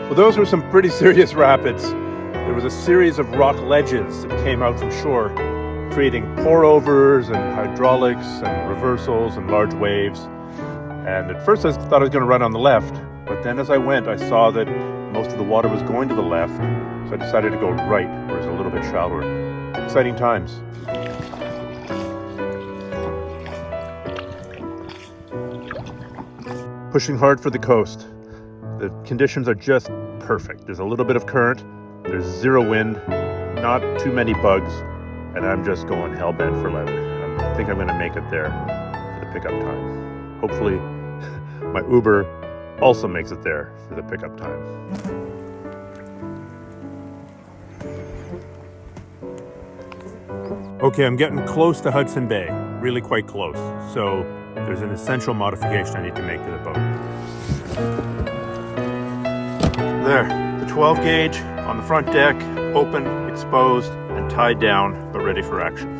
Well, those were some pretty serious rapids. There was a series of rock ledges that came out from shore, creating pour-overs and hydraulics and reversals and large waves. And at first I thought I was going to run on the left, but then as I went I saw that most of the water was going to the left, so I decided to go right, where it's a little bit shallower. Exciting times. Pushing hard for the coast. The conditions are just perfect. There's a little bit of current, there's zero wind, not too many bugs, and I'm just going hell-bent for leather. I think I'm going to make it there for the pickup time. Hopefully my Uber also makes it there for the pickup time. Okay, I'm getting close to Hudson Bay, really quite close. So there's an essential modification I need to make to the boat. There, the 12 gauge on the front deck, open, exposed, and tied down, but ready for action.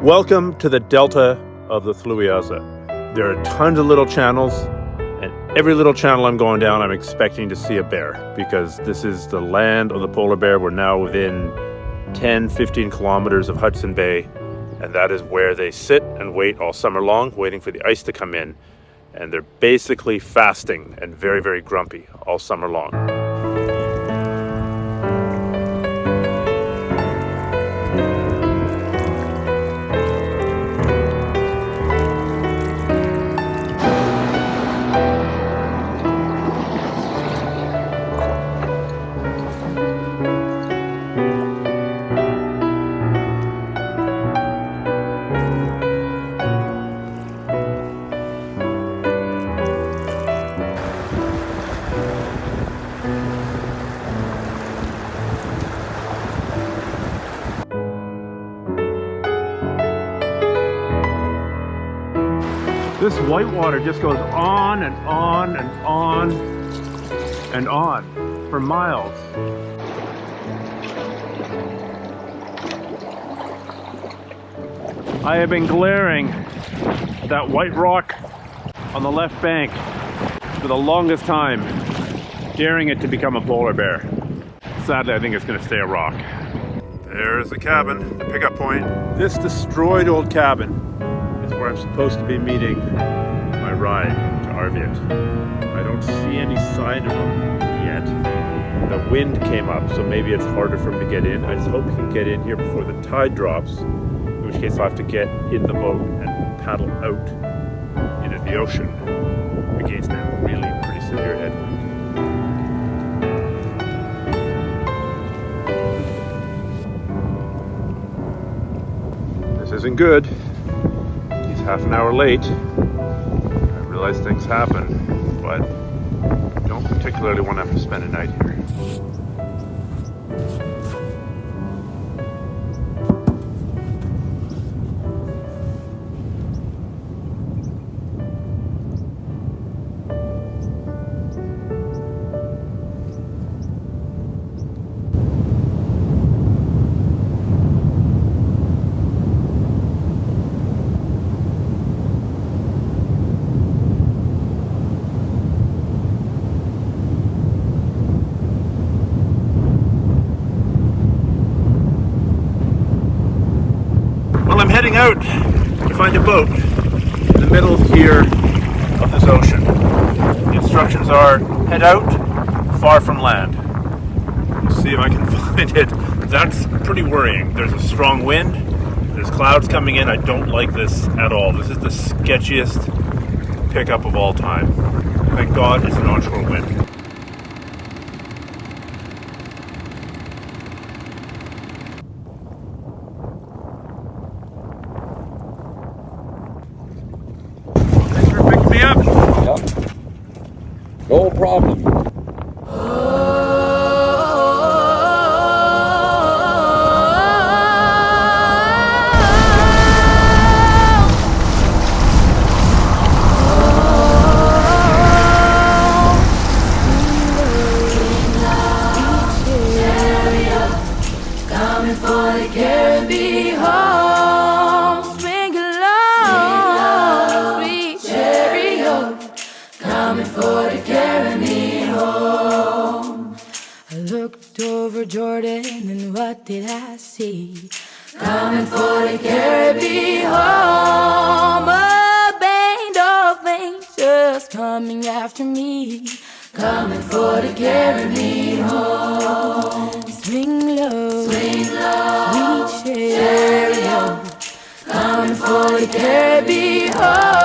Welcome to the delta of the Thlewiaza. There are tons of little channels, and every little channel I'm going down, I'm expecting to see a bear, because this is the land of the polar bear. We're now within 10, 15 kilometers of Hudson Bay, and that is where they sit and wait all summer long, waiting for the ice to come in. And they're basically fasting and very, very grumpy all summer long. This whitewater just goes on and on and on and on for miles. I have been glaring at that white rock on the left bank for the longest time, daring it to become a polar bear. Sadly, I think it's going to stay a rock. There's the cabin, the pickup point. This destroyed old cabin is where I'm supposed to be meeting my ride to Arviat. I don't see any sign of him yet. The wind came up, so maybe it's harder for him to get in. I just hope he can get in here before the tide drops, in which case I'll have to get in the boat and paddle out into the ocean against a really pretty severe headwind. This isn't good. He's half an hour late. I realize things happen, but I don't particularly want to have to spend a night here. I'm heading out to find a boat in the middle here of this ocean. The instructions are head out far from land. Let's see if I can find it. That's pretty worrying. There's a strong wind, There's clouds coming in. I don't like this at all. This is the sketchiest pickup of all time. Thank God it's an onshore wind. Thanks for picking me up. No problem. Coming for the Caribbean home. Swing along, sweet chariot. Coming for the Caribbean home. I looked over Jordan and what did I see? Coming for the Caribbean home. A band of angels coming after me. Coming for the Caribbean home. Swing low, sweet chariot. Coming for the Caribbean home.